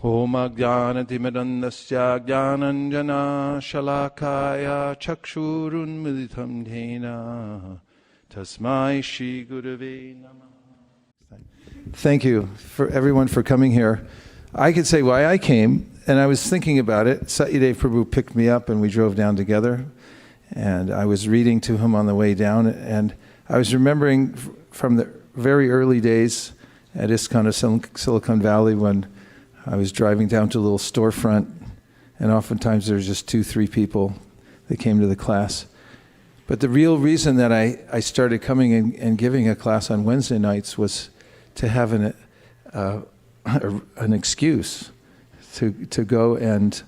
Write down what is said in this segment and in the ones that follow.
Om Ajnana-timirandasya Jnananjana Shalakaya Chakshurun Militam Dhena Tasmai Shri Gurave Namah. Thank you for everyone for coming here. I could say why I came, and I was thinking about it. Satyadev Prabhu picked me up and we drove down together, and I was reading to him on the way down, and I was remembering from the very early days at ISKCON of Silicon Valley when I was driving down to a little storefront, and oftentimes there was just 2-3 people that came to the class. But the real reason that I started coming and giving a class on Wednesday nights was to have an excuse to go and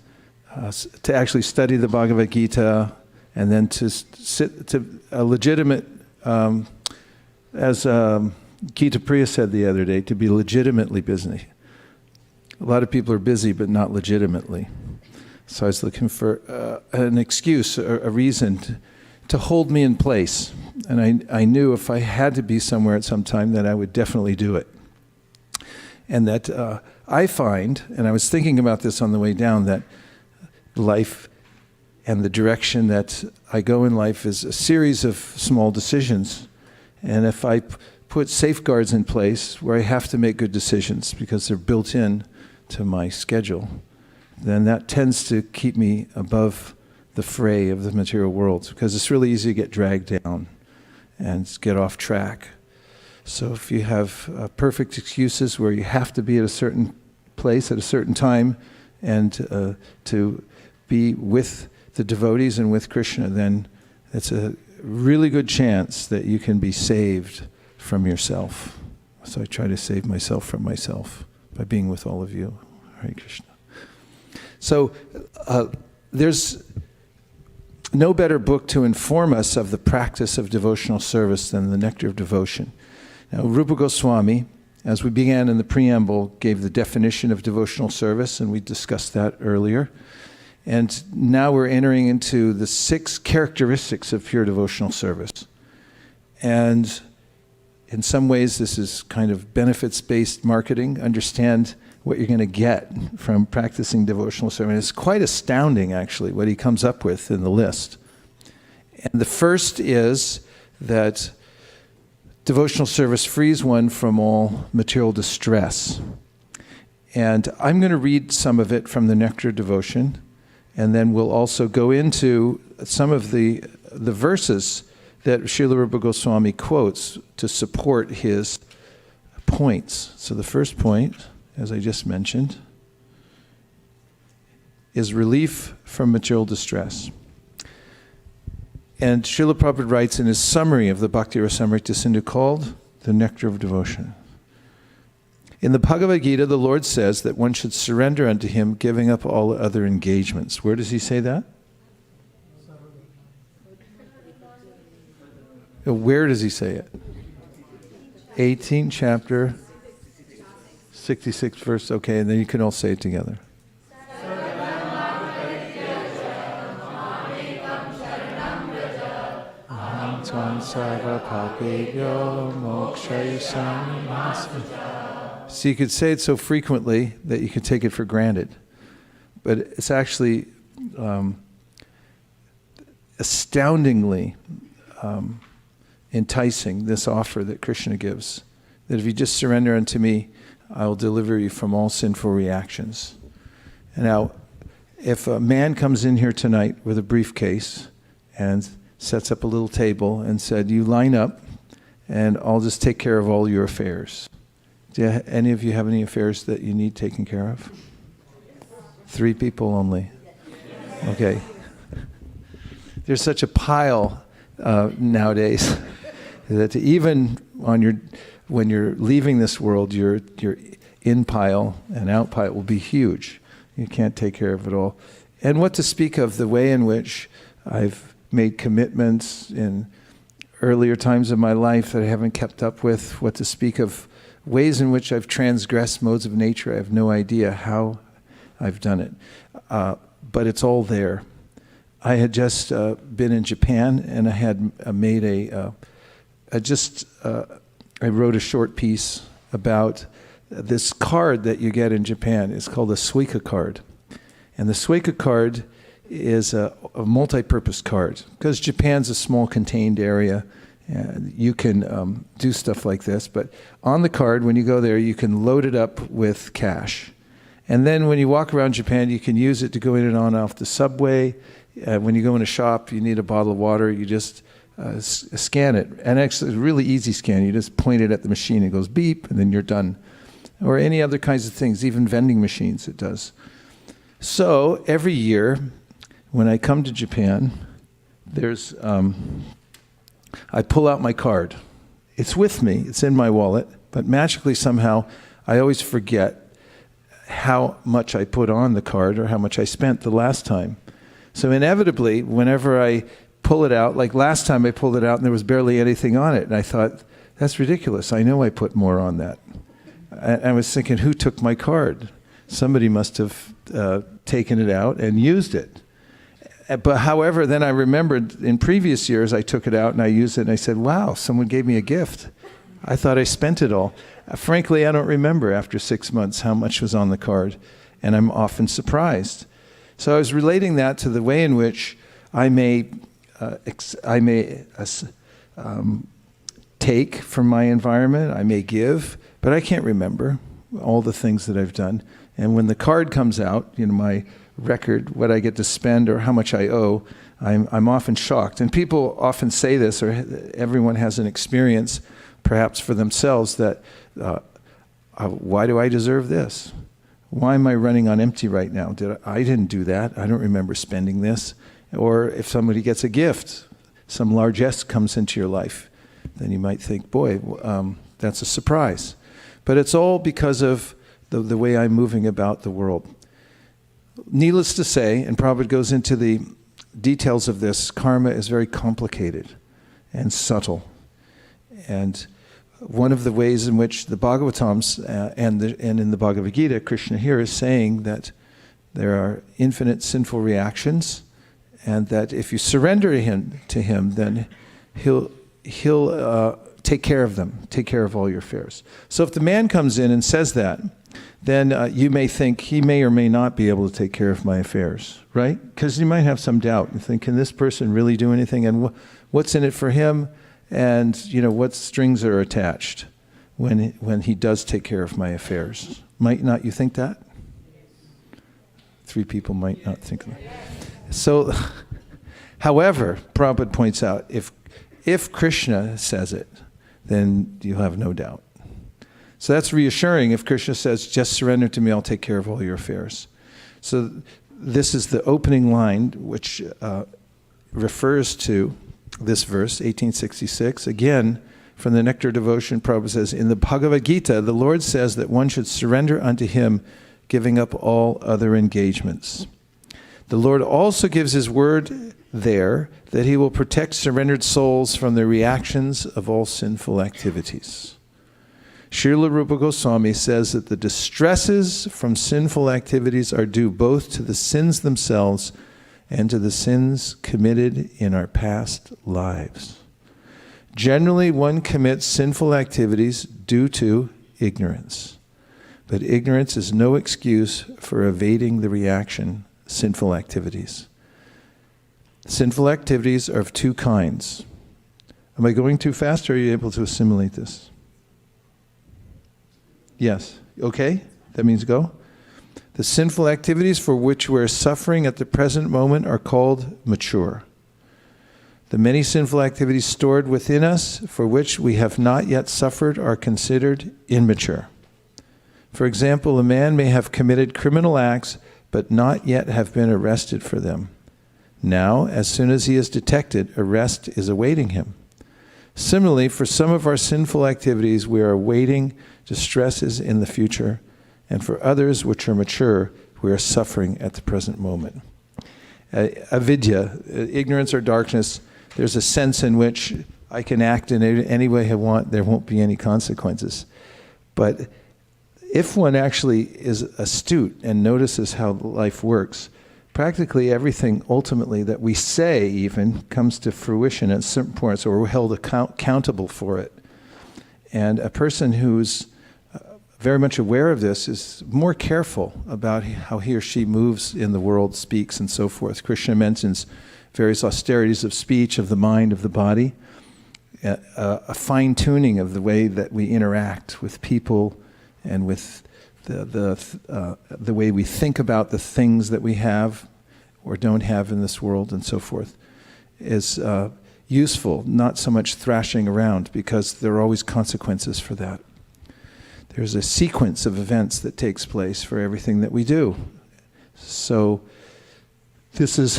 to actually study the Bhagavad Gita, and then to sit to a legitimate, as Gita Priya said the other day, to be legitimately busy. A lot of people are busy, but not legitimately. So I was looking for an excuse, a reason to hold me in place. And I knew if I had to be somewhere at some time, that I would definitely do it. And that I find, and I was thinking about this on the way down, that life and the direction that I go in life is a series of small decisions. And if I put safeguards in place where I have to make good decisions because they're built in to my schedule, then that tends to keep me above the fray of the material world, because it's really easy to get dragged down and get off track. So if you have perfect excuses where you have to be at a certain place at a certain time and to be with the devotees and with Krishna, then it's a really good chance that you can be saved from yourself. So I try to save myself from myself by being with all of you. Hare Krishna. So there's no better book to inform us of the practice of devotional service than the Nectar-of-Devotion. Now, Rupa Goswami, as we began in the preamble, gave the definition of devotional service, and we discussed that earlier. And now we're entering into the 6 characteristics of pure devotional service. And in some ways, this is kind of benefits-based marketing. Understand what you're going to get from practicing devotional service. It's quite astounding, actually, what he comes up with in the list. And the first is that devotional service frees one from all material distress. And I'm going to read some of it from the Nectar-of-Devotion, and then we'll also go into some of the verses that Srila Rupa Goswami quotes to support his points. So the first point, as I just mentioned, is relief from material distress. And Srila Prabhupada writes in his summary of the Bhakti Rasamrita Sindhu called the Nectar-of-Devotion. In the Bhagavad Gita, the Lord says that one should surrender unto Him, giving up all other engagements. Where does He say that? Where does He say it? 18th chapter, 66th verse. Okay, and then you can all say it together. So you could say it so frequently that you could take it for granted. But it's actually astoundingly enticing, this offer that Krishna gives. That if you just surrender unto me, I will deliver you from all sinful reactions. And now, if a man comes in here tonight with a briefcase and sets up a little table and said, you line up and I'll just take care of all your affairs. Do any of you have any affairs that you need taken care of? 3 people only. Okay. There's such a pile nowadays that even on when you're leaving this world, your in pile and out pile will be huge. You can't take care of it all. And what to speak of the way in which I've made commitments in earlier times of my life that I haven't kept up with, what to speak of ways in which I've transgressed modes of nature. I have no idea how I've done it. But it's all there. I had just been in Japan, and I had made I wrote a short piece about this card that you get in Japan is called a suica-card. And the suica-card is a multi-purpose card. Because Japan's a small contained area, you can do stuff like this. But on the card, when you go there, you can load it up with cash. And then when you walk around Japan, you can use it to go in and on off the subway. When you go in a shop, you need a bottle of water, you just scan it. And actually, it's a really easy scan. You just point it at the machine, it goes beep, and then you're done. Or any other kinds of things, even vending machines, it does. So every year, when I come to Japan, I pull out my card. It's with me, it's in my wallet, but magically somehow, I always forget how much I put on the card or how much I spent the last time. So inevitably, whenever I pull it out, like last time I pulled it out and there was barely anything on it, and I thought, that's ridiculous. I know I put more on that. I was thinking, who took my card? Somebody must have taken it out and used it. But however, then I remembered in previous years, I took it out and I used it and I said, wow, someone gave me a gift. I thought I spent it all. Frankly, I don't remember after 6 months how much was on the card, and I'm often surprised. So I was relating that to the way in which I may take from my environment, I may give, but I can't remember all the things that I've done. And when the card comes out, my record, what I get to spend or how much I owe, I'm often shocked. And people often say this, or everyone has an experience, perhaps for themselves, that why do I deserve this? Why am I running on empty right now? I didn't do that. I don't remember spending this. Or if somebody gets a gift, some largesse comes into your life, then you might think, boy, that's a surprise. But it's all because of the way I'm moving about the world. Needless to say, and Prabhupada goes into the details of this, karma is very complicated and subtle. And one of the ways in which the Bhagavatams and in the Bhagavad Gita, Krishna here is saying that there are infinite sinful reactions, and that if you surrender to him, then he'll take care of them, take care of all your affairs. So if the man comes in and says that, then you may think he may or may not be able to take care of my affairs, right? Because you might have some doubt and think, can this person really do anything? And what's in it for him? And what strings are attached when he does take care of my affairs? Might not you think that? 3 people might not think that. So, however, Prabhupada points out, if Krishna says it, then you'll have no doubt. So that's reassuring. If Krishna says, just surrender to me, I'll take care of all your affairs. So this is the opening line, which refers to this verse, 1866. Again, from the Nectar-of-devotion, Prabhupada says, in the Bhagavad Gita, the Lord says that one should surrender unto him, giving up all other engagements. The Lord also gives his word there that he will protect surrendered souls from the reactions of all sinful activities. Srila Rupa Goswami says that the distresses from sinful activities are due both to the sins themselves and to the sins committed in our past lives. Generally, one commits sinful activities due to ignorance. But ignorance is no excuse for evading the reaction, sinful activities. Sinful activities are of 2 kinds. Am I going too fast, or are you able to assimilate this? Yes. Okay? That means go. The sinful activities for which we're suffering at the present moment are called mature. The many sinful activities stored within us for which we have not yet suffered are considered immature. For example, a man may have committed criminal acts but not yet have been arrested for them. Now, as soon as he is detected, arrest is awaiting him. Similarly, for some of our sinful activities, we are awaiting distresses in the future, and for others which are mature, we are suffering at the present moment. Avidya, ignorance or darkness, there's a sense in which I can act in any way I want, there won't be any consequences. But if one actually is astute and notices how life works, practically everything ultimately that we say even comes to fruition at certain points, or we're held accountable for it. And a person who's very much aware of this is more careful about how he or she moves in the world, speaks, and so forth. Krishna mentions various austerities of speech, of the mind, of the body, a fine-tuning of the way that we interact with people and with the way we think about the things that we have or don't have in this world and so forth is useful, not so much thrashing around, because there are always consequences for that. There's a sequence of events that takes place for everything that we do. So this is,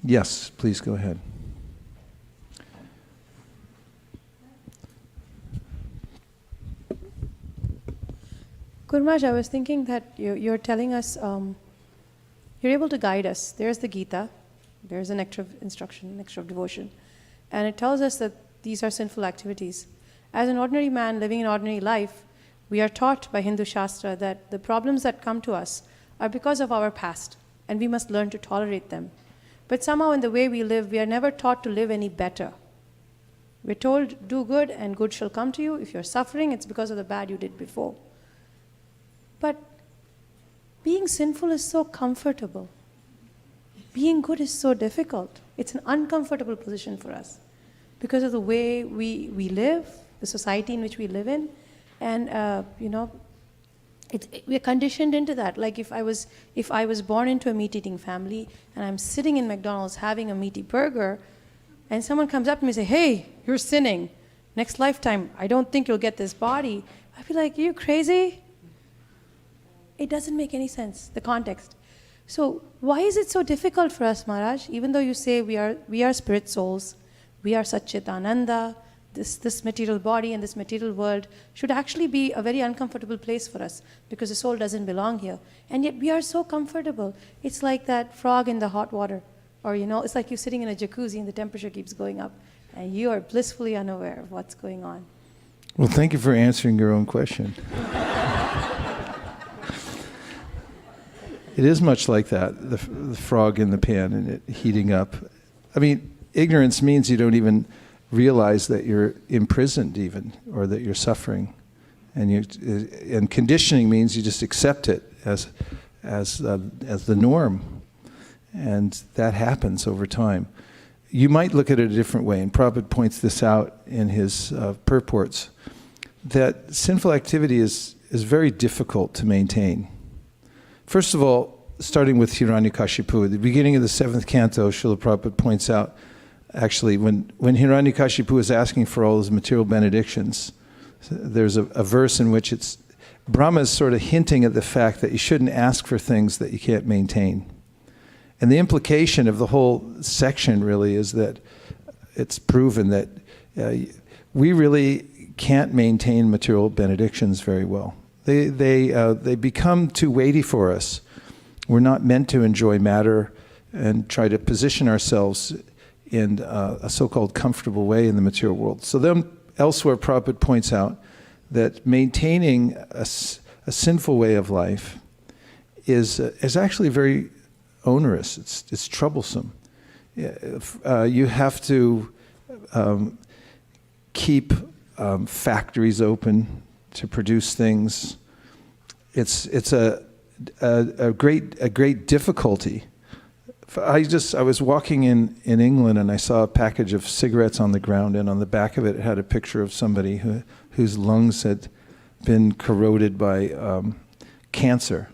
yes, please go ahead. Gurmaj, I was thinking that you're telling us, you're able to guide us. There's the Gita, there's the nectar of instruction, nectar of devotion, and it tells us that these are sinful activities. As an ordinary man living an ordinary life, we are taught by Hindu Shastra that the problems that come to us are because of our past, and we must learn to tolerate them. But somehow in the way we live, we are never taught to live any better. We're told, do good and good shall come to you. If you're suffering, it's because of the bad you did before. But being sinful is so comfortable. Being good is so difficult. It's an uncomfortable position for us because of the way we live, the society in which we live in. And, we're conditioned into that. Like if I was born into a meat-eating family and I'm sitting in McDonald's having a meaty burger and someone comes up to me and say, hey, you're sinning. Next lifetime, I don't think you'll get this body. I'd be like, are you crazy? It doesn't make any sense, the context. So why is it so difficult for us, Maharaj? Even though you say we are spirit souls, we are Satchitananda, this material body and this material world should actually be a very uncomfortable place for us because the soul doesn't belong here. And yet we are so comfortable. It's like that frog in the hot water. Or, it's like you're sitting in a jacuzzi and the temperature keeps going up and you are blissfully unaware of what's going on. Well, thank you for answering your own question. It is much like that, the frog in the pan and it heating up. I mean, ignorance means you don't even realize that you're imprisoned even, or that you're suffering. And conditioning means you just accept it as the norm. And that happens over time. You might look at it a different way, and Prabhupada points this out in his purports, that sinful activity is very difficult to maintain. First of all, starting with Hiranyakashipu, at the beginning of the 7th canto, Srila Prabhupada points out, actually, when Hiranyakashipu is asking for all his material benedictions, there's a verse in which Brahma is sort of hinting at the fact that you shouldn't ask for things that you can't maintain. And the implication of the whole section really is that it's proven that we really can't maintain material benedictions very well. They become too weighty for us. We're not meant to enjoy matter and try to position ourselves in a so-called comfortable way in the material world. So then elsewhere, Prabhupada points out that maintaining a sinful way of life is actually very onerous. It's troublesome. You have to keep factories open to produce things. It's a great difficulty. I was walking in England and I saw a package of cigarettes on the ground, and on the back of it had a picture of somebody whose lungs had been corroded by cancer.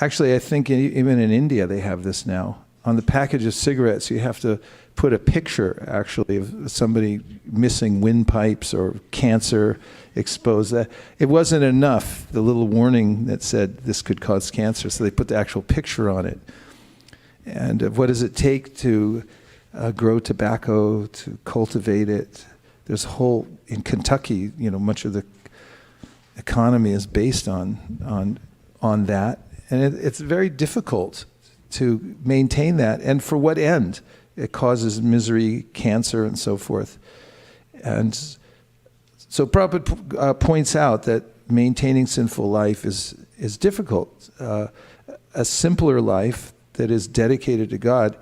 Actually, I think even in India they have this now. On the package of cigarettes, you have to put a picture, actually, of somebody missing windpipes or cancer exposed. It wasn't enough, the little warning that said this could cause cancer, so they put the actual picture on it. And what does it take to grow tobacco, to cultivate it? There's a whole, in Kentucky, much of the economy is based on that. And it's very difficult to maintain that. And for what end? It causes misery, cancer, and so forth. And so Prabhupada points out that maintaining sinful life is difficult. A simpler life that is dedicated to God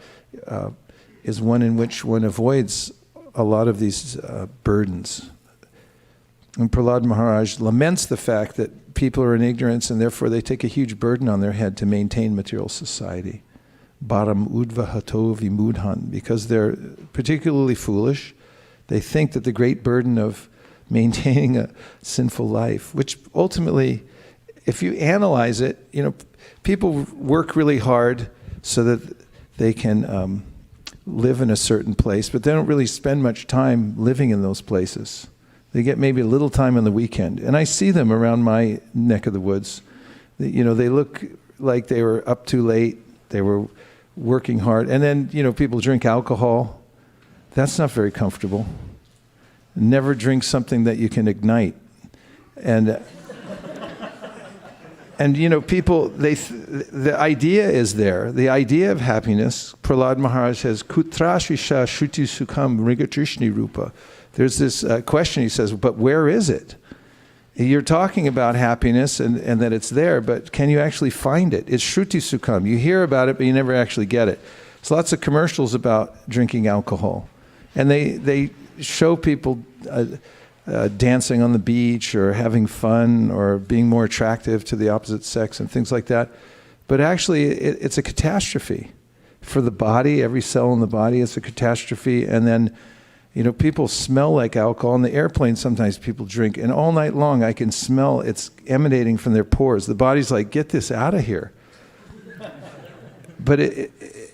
is one in which one avoids a lot of these burdens. And Prahlad Maharaj laments the fact that people are in ignorance, and therefore they take a huge burden on their head to maintain material society. Bharam udva hato vimudhan, because they're particularly foolish. They think that the great burden of maintaining a sinful life, which ultimately, if you analyze it, people work really hard so that they can live in a certain place, but they don't really spend much time living in those places. They get maybe a little time on the weekend. And I see them around my neck of the woods. They look like they were up too late. They were working hard. And then, people drink alcohol. That's not very comfortable. Never drink something that you can ignite. And people, the idea is there. The idea of happiness, Prahlad Maharaj says, Kutrashisha Shuti Sukham Mrigatrishni Rupa. There's this question, he says, but where is it? You're talking about happiness and that it's there, but can you actually find it? It's Shruti Sukham. You hear about it, but you never actually get it. There's lots of commercials about drinking alcohol. And they show people dancing on the beach or having fun or being more attractive to the opposite sex and things like that. But actually, it's a catastrophe. For the body, every cell in the body is a catastrophe. And then, people smell like alcohol. On the airplane, sometimes people drink. And all night long, I can smell it's emanating from their pores. The body's like, get this out of here. But,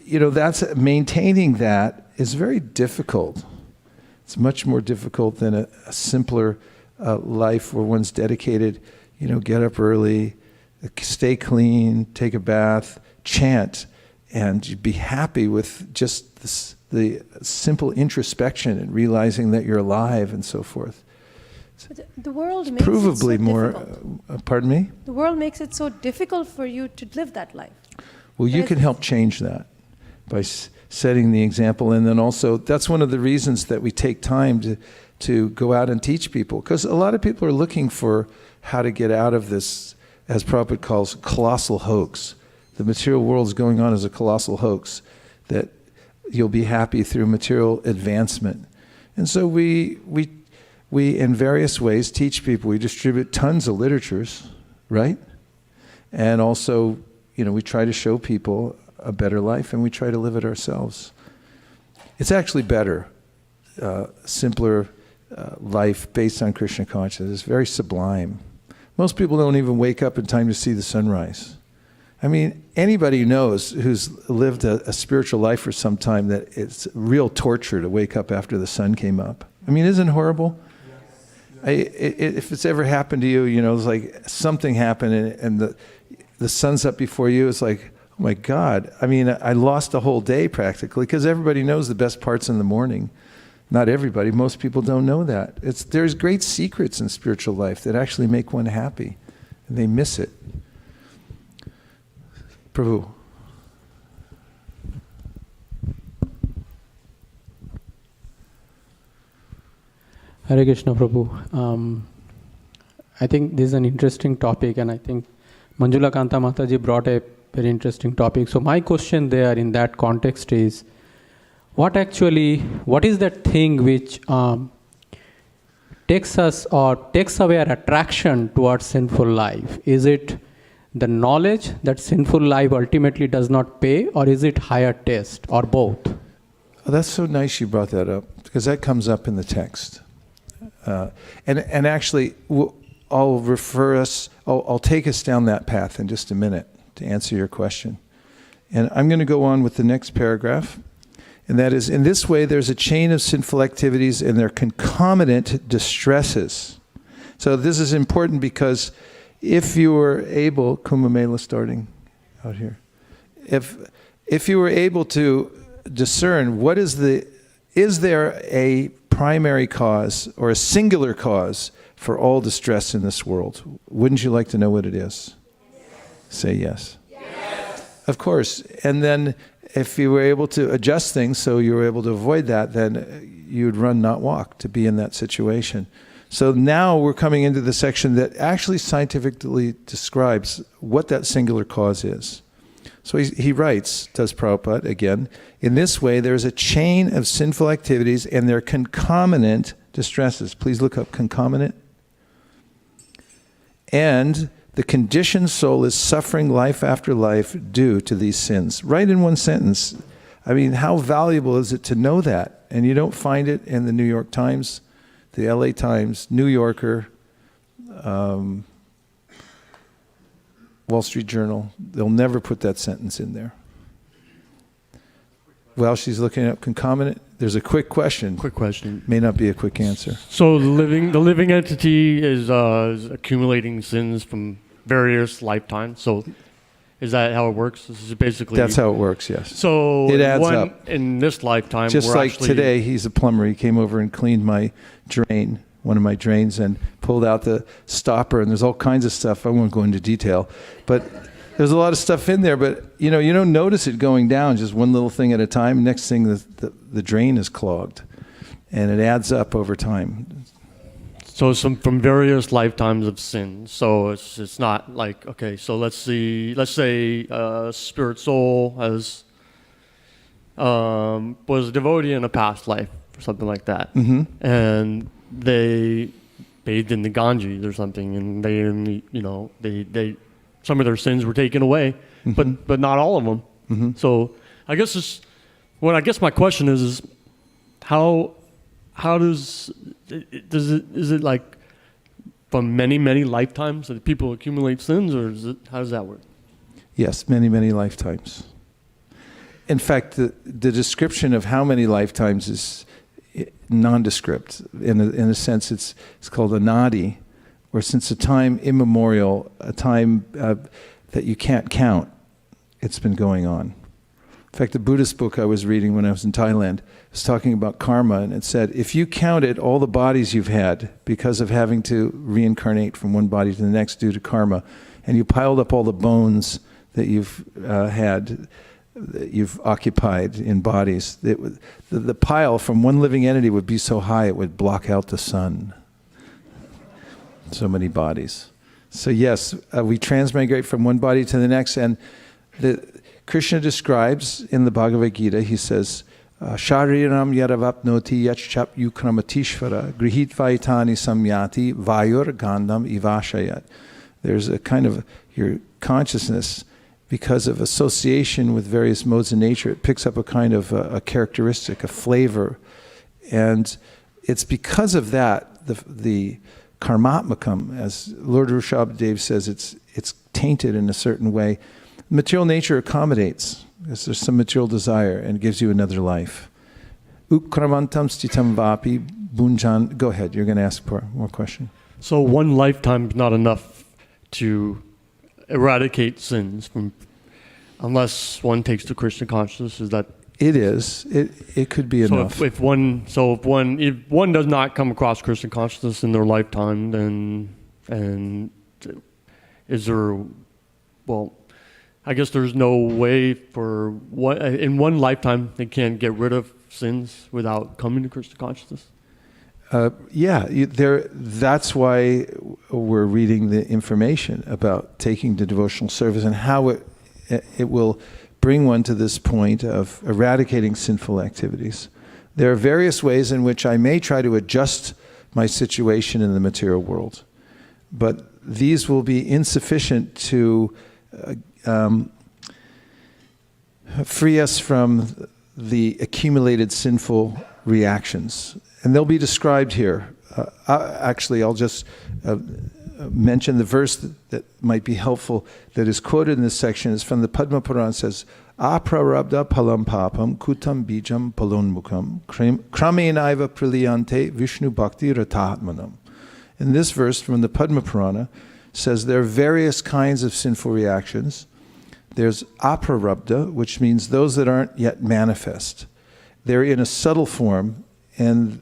that's maintaining that is very difficult. It's much more difficult than a simpler life where one's dedicated, get up early, stay clean, take a bath, chant, and be happy with just the simple introspection and realizing that you're alive and so forth. But the world makes Provably it so more, difficult. Pardon me? The world makes it so difficult for you to live that life. Well, you can help change that by setting the example. And then also, that's one of the reasons that we take time to go out and teach people. Because a lot of people are looking for how to get out of this, as Prabhupada calls, colossal hoax. The material world is going on as a colossal hoax, that you'll be happy through material advancement. And so we in various ways teach people. We distribute tons of literatures, right? And also, we try to show people a better life, and we try to live it ourselves. It's actually better, simpler life based on Krishna consciousness. It's very sublime. Most people don't even wake up in time to see the sunrise. I mean, anybody knows who's lived a spiritual life for some time that it's real torture to wake up after the sun came up. I mean, isn't it horrible? Yes. If it's ever happened to you, it's like something happened and the sun's up before you. It's like, oh my God. I mean, I lost a whole day practically, because everybody knows the best parts in the morning. Not everybody. Most people don't know that. There's great secrets in spiritual life that actually make one happy, and they miss it. Prabhu. Hare Krishna, Prabhu. I think this is an interesting topic, and I think Manjula Kanta Mataji brought a very interesting topic. So my question there in that context is, what is that thing which takes us or takes away our attraction towards sinful life? Is it the knowledge that sinful life ultimately does not pay, or is it higher taste, or both? Oh, that's so nice you brought that up, because that comes up in the text. And actually, I'll take us down that path in just a minute to answer your question. And I'm going to go on with the next paragraph. And that is, in this way, there's a chain of sinful activities and their concomitant distresses. So this is important because if you were able, Kumbh Mela starting out here, if you were able to discern is there a primary cause or a singular cause for all distress in this world? Wouldn't you like to know what it is? Yes. Say yes. Yes. Of course. And then if you were able to adjust things so you were able to avoid that, then you'd run, not walk, to be in that situation. So now we're coming into the section that actually scientifically describes what that singular cause is. So he writes, does Prabhupada, again, in this way there's a chain of sinful activities and their concomitant distresses. Please look up concomitant. And the conditioned soul is suffering life after life due to these sins. Right in one sentence. I mean, how valuable is it to know that? And you don't find it in the New York Times, the LA Times, New Yorker, Wall Street Journal. They'll never put that sentence in there. While she's looking up concomitant, there's a quick question. Quick question. May not be a quick answer. So the living entity is accumulating sins from various lifetimes. So is that how it works? This is basically... That's how it works, yes. So it adds up. In this lifetime, just we're like actually, today, he's a plumber. He came over and cleaned my drain, one of my drains, and pulled out the stopper. And there's all kinds of stuff. I won't go into detail, but there's a lot of stuff in there. But you don't notice it going down, just one little thing at a time. Next thing, the drain is clogged, and it adds up over time. So some from various lifetimes of sin. So it's not like, okay, so let's say spirit soul was a devotee in a past life or something like that. Mm-hmm. And they bathed in the Ganges or something, and they some of their sins were taken away, Mm-hmm. but not all of them. Mm-hmm. So I guess my question is how is it like from many lifetimes that people accumulate sins, or how does that work? Yes, many lifetimes. In fact, the description of how many lifetimes is nondescript. In a sense, it's called a nadi, or since a time immemorial, a time that you can't count, it's been going on. In fact, the Buddhist book I was reading when I was in Thailand was talking about karma, and it said, if you counted all the bodies you've had because of having to reincarnate from one body to the next due to karma, and you piled up all the bones that you've had, that you've occupied in bodies, the pile from one living entity would be so high it would block out the sun. So many bodies. So yes, we transmigrate from one body to the next, and Krishna describes in the Bhagavad Gita, he says, Shariram yaravapnoti yachchap yukramatishvara grihitvaitani samyati vayur gandham ivashayat. There's a kind of your consciousness, because of association with various modes of nature, it picks up a kind of a characteristic, a flavor. And it's because of that, the karmatmakam, as Lord Rishabhadev says, it's tainted in a certain way. Material nature accommodates, because there's some material desire, and gives you another life. Ukramantam stitam vapi bunjan. Go ahead, you're going to ask for more question. So one lifetime is not enough to eradicate sins unless one takes to Krishna consciousness. Is that? It is. It could be enough. If one does not come across Krishna consciousness in their lifetime, then is there? Well, I guess there's no way for in one lifetime they can't get rid of sins without coming to Krishna consciousness. That's why we're reading the information about taking the devotional service and how it will bring one to this point of eradicating sinful activities. There are various ways in which I may try to adjust my situation in the material world, but these will be insufficient to free us from the accumulated sinful reactions. And they'll be described here. Actually, I'll just mention the verse that might be helpful that is quoted in this section. Is from the Padma Purana. It says, Aprarabdha palam papam kutam bijam palonmukam kramenaiva praliyante Vishnu bhakti ratahatmanam. In this verse from the Padma Purana says there are various kinds of sinful reactions. There's aprarabdha, which means those that aren't yet manifest. They're in a subtle form, and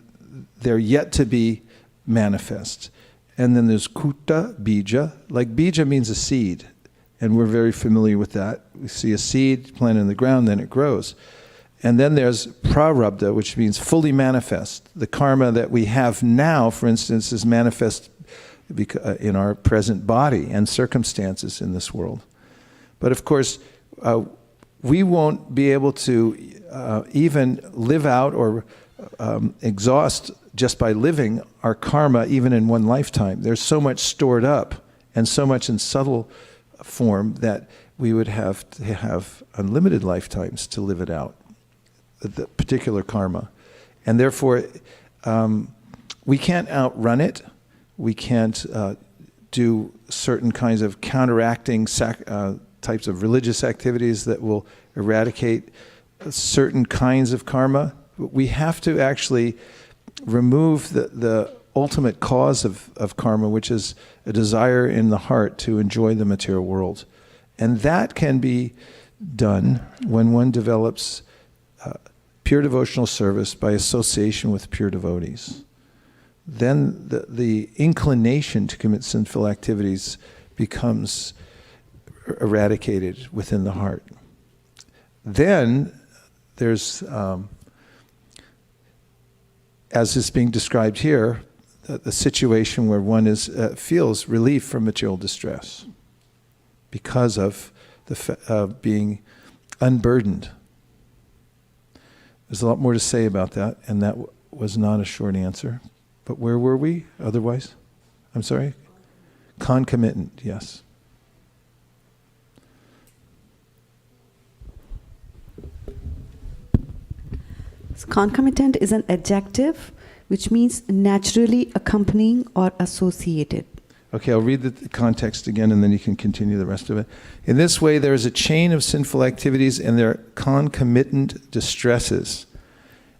they're yet to be manifest. And then there's kuta, bija. Like bija means a seed, and we're very familiar with that. We see a seed planted in the ground, then it grows. And then there's prarabdha, which means fully manifest. The karma that we have now, for instance, is manifest in our present body and circumstances in this world. But of course, we won't be able to even live out or exhaust just by living our karma even in one lifetime. There's so much stored up and so much in subtle form that we would have to have unlimited lifetimes to live it out, the particular karma. And therefore, we can't outrun it. We can't do certain kinds of counteracting types of religious activities that will eradicate certain kinds of karma. We have to actually remove the ultimate cause of karma, which is a desire in the heart to enjoy the material world. And that can be done when one develops pure devotional service by association with pure devotees. Then the inclination to commit sinful activities becomes eradicated within the heart. Then there's, as is being described here, the situation where one feels relief from material distress because of being unburdened. There's a lot more to say about that, and that was not a short answer. But where were we otherwise? I'm sorry? Concomitant, yes. So concomitant is an adjective which means naturally accompanying or associated. Okay, I'll read the context again and then you can continue the rest of it. In this way, there is a chain of sinful activities and their concomitant distresses.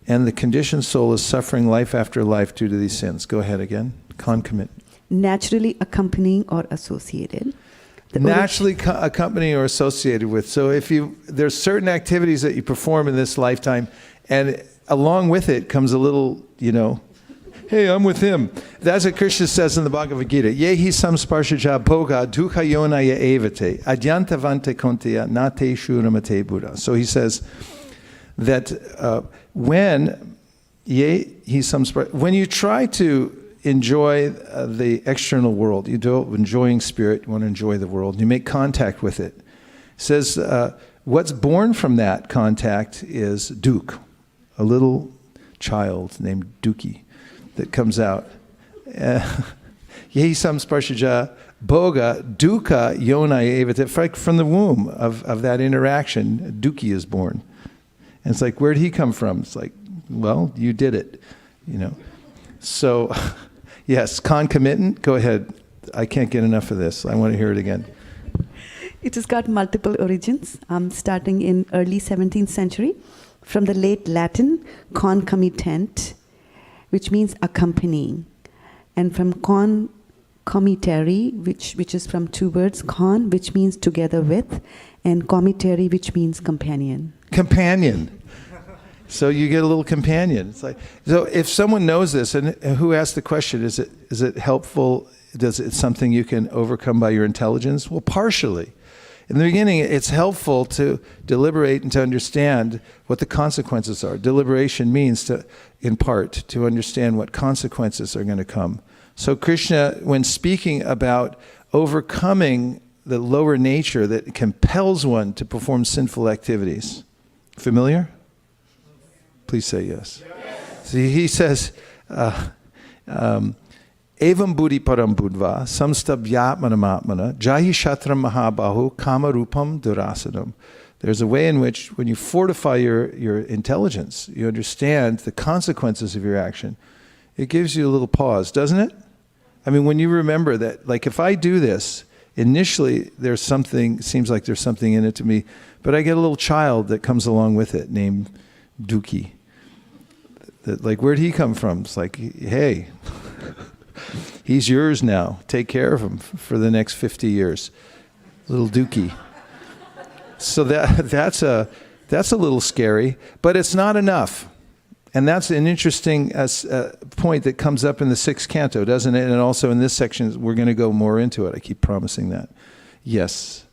And the conditioned soul is suffering life after life due to these sins. Go ahead again. Concomitant. Naturally accompanying or associated. Naturally accompanying or associated with. So if there's certain activities that you perform in this lifetime, and along with it comes a little, hey, I'm with him. That's what Krishna says in the Bhagavad Gita. Yehi samsparshaja bhoga dukha yonaya evate adyantavante konteya nate shuramate buddha. So he says that when you try to enjoy the external world, you do enjoying spirit, you want to enjoy the world, you make contact with it. It says what's born from that contact is duk, a little child named Duki that comes out. Yehi samsparshaja bhoga dukkha yonaya evate. From the womb of that interaction, Duki is born. And it's like, where'd he come from? It's like, well, you did it, So, yes, concomitant, go ahead. I can't get enough of this. I want to hear it again. It has got multiple origins, starting in early 17th century, from the late Latin concomitant, which means accompanying, and from concomitary, which is from two words, con, which means together with, and comitary, which means companion. Companion. So you get a little companion. It's like, so if someone knows this, and who asked the question, is it helpful? Is it something you can overcome by your intelligence? Well, partially. In the beginning, it's helpful to deliberate and to understand what the consequences are. Deliberation means in part, to understand what consequences are going to come. So Krishna, when speaking about overcoming the lower nature that compels one to perform sinful activities, familiar? Please say yes. See, he says, Evam buddhi param buddhva samstabhyatmanamatmana jahi shatram mahabahu kamarupam durasanam. There's a way in which when you fortify your intelligence, you understand the consequences of your action. It gives you a little pause, doesn't it? I mean, when you remember that, like if I do this, initially seems like there's something in it to me, but I get a little child that comes along with it named Duki. That, like, where'd he come from? It's like, hey, he's yours now. Take care of him for the next 50 years. Little Duki. So that's a little scary, but it's not enough. And that's an interesting point that comes up in the 6th canto, doesn't it? And also in this section, we're going to go more into it. I keep promising that. Yes.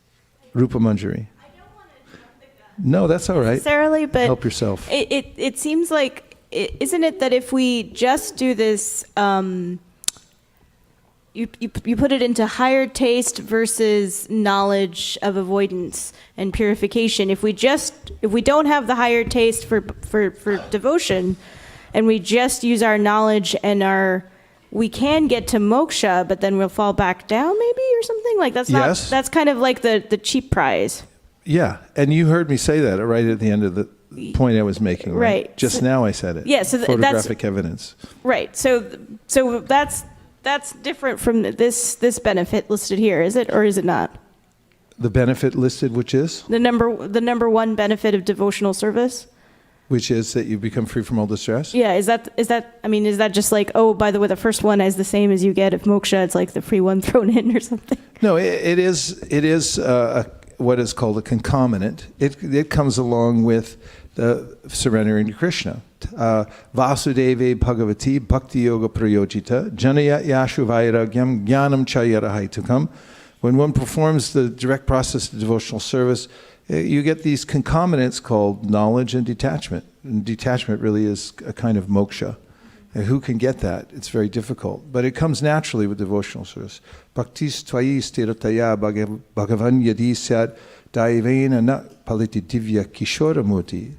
Rupa Manjari. I don't want to jump the gun. No, that's all right. Necessarily, but help yourself. It seems like, isn't it that if we just do this, you put it into higher taste versus knowledge of avoidance and purification. If we don't have the higher taste for devotion, and we just use our knowledge and our we can get to moksha, but then we'll fall back down maybe or something? Like Yes. that's kind of like the cheap prize. Yeah, and you heard me say that right at the end of the point I was making, right? Right. Just now I said it. Yeah, so that's photographic evidence. right. So that's different from this benefit listed here, is it, or is it not? The benefit listed, which is The number one benefit of devotional service? that you become free from all distress. Yeah, is that just like, oh, by the way, the first one is the same as you get if moksha, it's like the free one thrown in or something? No, it is what is called a concomitant. It comes along with the surrendering to Krishna. Vasudeve Bhagavati Bhakti Yoga Prayojita Janaya Yashu Vairagyam Jnanam Chayarahaitukam. When one performs the direct process of devotional service, you get these concomitants called knowledge and detachment. And detachment really is a kind of moksha. And who can get that? It's very difficult. But it comes naturally with devotional service. Bhaktis tvayi stirataya bhagavan yadi syat daivena na paliti divya kishora muti.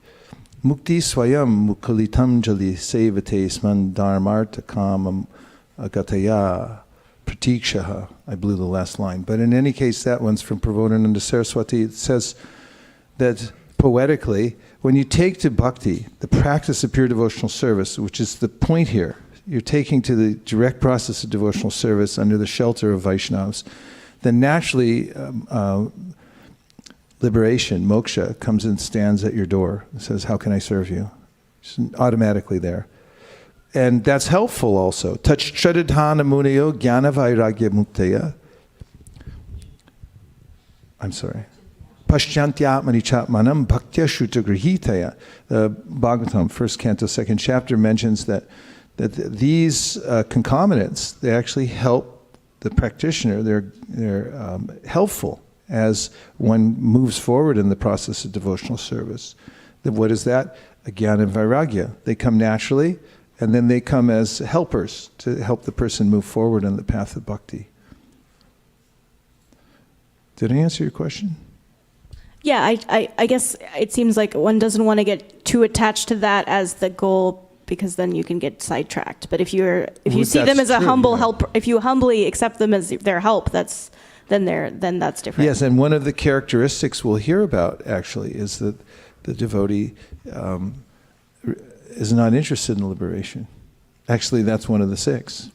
Mukti swayam mukulitam jali sevate sman dharmarta kamam agataya pratikshaha. I blew the last line. But in any case, that one's from Prabodhananda Saraswati. It says that poetically, when you take to bhakti, the practice of pure devotional service, which is the point here, you're taking to the direct process of devotional service under the shelter of Vaishnavas, then naturally liberation, moksha, comes and stands at your door and says, how can I serve you? It's automatically there. And that's helpful also. Tachchadadhana muniyo jnana vairagya muktaya. I'm sorry. Pashyantyatmani chapmanam bhaktya shrutagrihitaya. The Bhagavatam, 1st canto, 2nd chapter, mentions that these concomitants, they actually help the practitioner. They're helpful as one moves forward in the process of devotional service. Then what is that? Jnana and vairagya. They come naturally, and then they come as helpers to help the person move forward on the path of bhakti. Did I answer your question? Yeah, I guess it seems like one doesn't want to get too attached to that as the goal, because then you can get sidetracked. But if you see them as a humble help, if you humbly accept them as their help, then that's different. Yes, and one of the characteristics we'll hear about actually is that the devotee is not interested in liberation. Actually, that's one of the 6.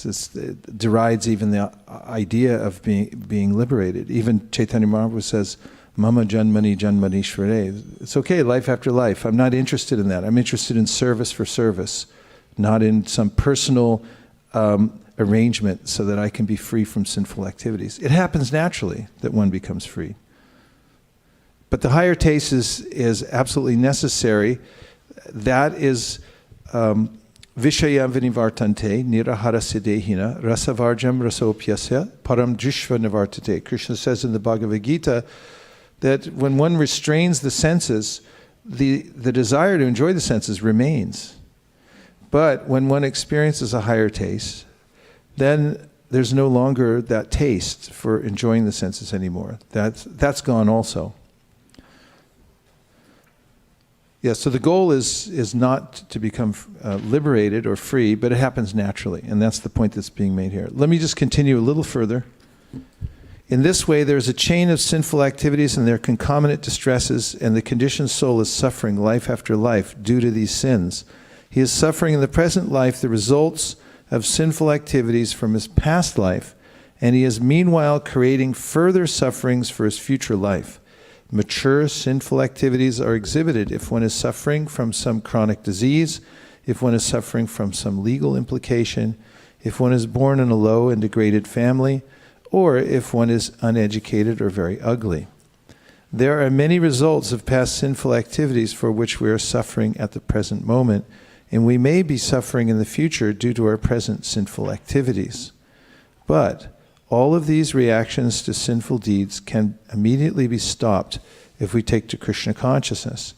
It derides even the idea of being liberated. Even Chaitanya Mahaprabhu says, Mama janmani janmanishvare. It's okay, life after life. I'm not interested in that. I'm interested in service for service, not in some personal arrangement so that I can be free from sinful activities. It happens naturally that one becomes free. But the higher taste is absolutely necessary. That is Vishaya vinivartante nirahara siddhina rasavarjam rasopyasya param drishva nivartate. Krishna says in the Bhagavad Gita that when one restrains the senses, the desire to enjoy the senses remains. But when one experiences a higher taste, then there's no longer that taste for enjoying the senses anymore. That's gone also. Yeah, so the goal is not to become liberated or free, but it happens naturally, and that's the point that's being made here. Let me just continue a little further. In this way, there's a chain of sinful activities and their concomitant distresses, and the conditioned soul is suffering life after life due to these sins. He is suffering in the present life the results of sinful activities from his past life, and he is meanwhile creating further sufferings for his future life. Mature sinful activities are exhibited if one is suffering from some chronic disease, if one is suffering from some legal implication, if one is born in a low and degraded family, or if one is uneducated or very ugly. There are many results of past sinful activities for which we are suffering at the present moment, and we may be suffering in the future due to our present sinful activities. But all of these reactions to sinful deeds can immediately be stopped if we take to Krishna consciousness.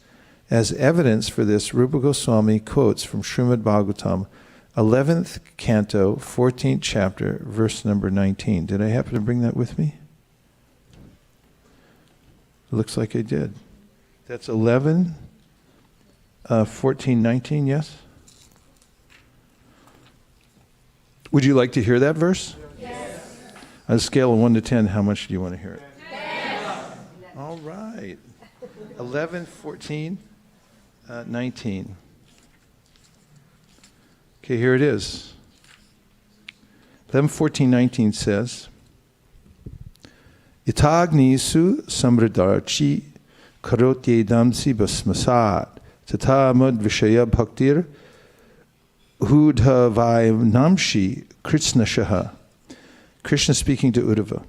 As evidence for this, Rupa Goswami quotes from Srimad Bhagavatam, 11th canto, 14th chapter, verse number 19. Did I happen to bring that with me? It looks like I did. That's 11, 14, 19, yes? Would you like to hear that verse? Yes. On a scale of 1 to 10, how much do you want to hear it? Yes. All right. 11, 14, 19. Okay, here it is. 11, 14, 19 says, Itagnisu samridarchi karotye damsi basmasat tata mud vishaya bhaktir hudha namshi krishna shaha. Krishna speaking to Uddhava,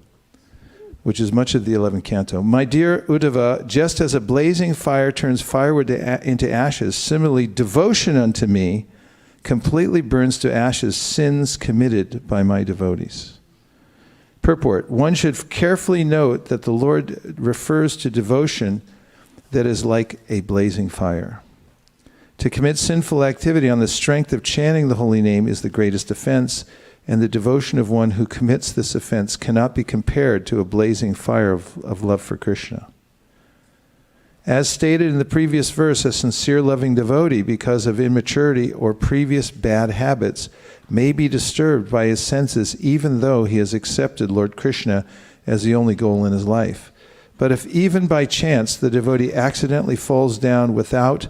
which is much of the 11th canto. My dear Uddhava, just as a blazing fire turns firewood into ashes, similarly devotion unto me completely burns to ashes sins committed by my devotees. Purport: one should carefully note that the Lord refers to devotion that is like a blazing fire. To commit sinful activity on the strength of chanting the holy name is the greatest offense, and the devotion of one who commits this offense cannot be compared to a blazing fire of love for Krishna. As stated in the previous verse, a sincere loving devotee, because of immaturity or previous bad habits, may be disturbed by his senses even though he has accepted Lord Krishna as the only goal in his life. But if even by chance the devotee accidentally falls down without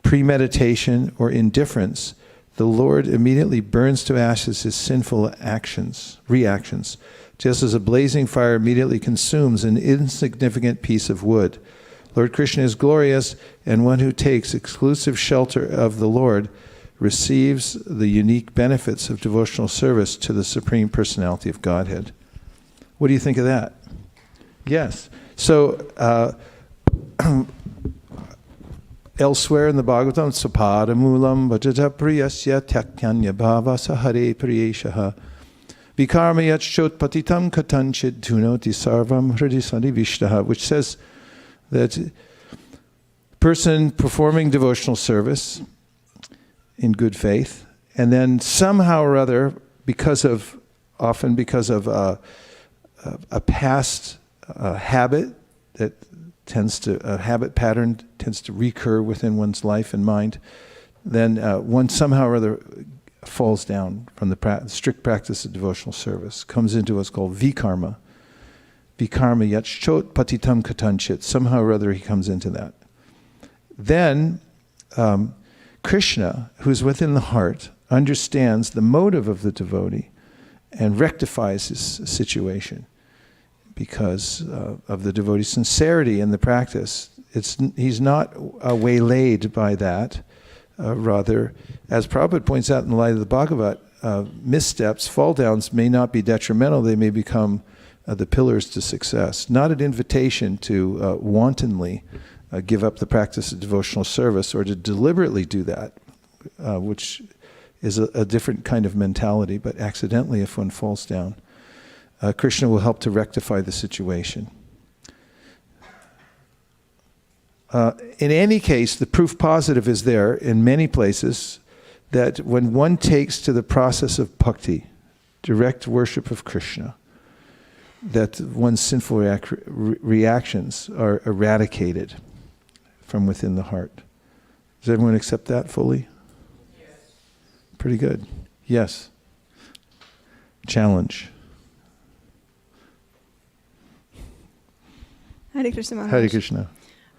premeditation or indifference, the Lord immediately burns to ashes his sinful reactions, just as a blazing fire immediately consumes an insignificant piece of wood. Lord Krishna is glorious, and one who takes exclusive shelter of the Lord receives the unique benefits of devotional service to the Supreme Personality of Godhead. What do you think of that? Yes. So, elsewhere in the Bhagavatam, sapada mulam vajata priyasya tyaktanya bhavasa hare priyeshaha vikarmayat shot patitam katanchid tunoti sarvam hridisani vishtaha, which says that person performing devotional service in good faith, and then somehow or other, often because of a past habit a habit pattern tends to recur within one's life and mind, then one somehow or other falls down from the strict practice of devotional service, comes into what's called vikarma. Vikarma yat shot patitam katanchit. Somehow or other he comes into that. Then Krishna, who's within the heart, understands the motive of the devotee and rectifies his situation because of the devotee's sincerity in the practice. He's not waylaid by that. Rather, as Prabhupada points out in the light of the Bhagavat, missteps, fall downs may not be detrimental. They may become the pillars to success. Not an invitation to wantonly give up the practice of devotional service or to deliberately do that, which is a different kind of mentality, but accidentally if one falls down. Krishna will help to rectify the situation. In any case, the proof positive is there in many places that when one takes to the process of bhakti, direct worship of Krishna, that one's sinful reactions are eradicated from within the heart. Does everyone accept that fully? Yes. Pretty good. Yes. Challenge. Hare Krishna Maharaj. Hare Krishna.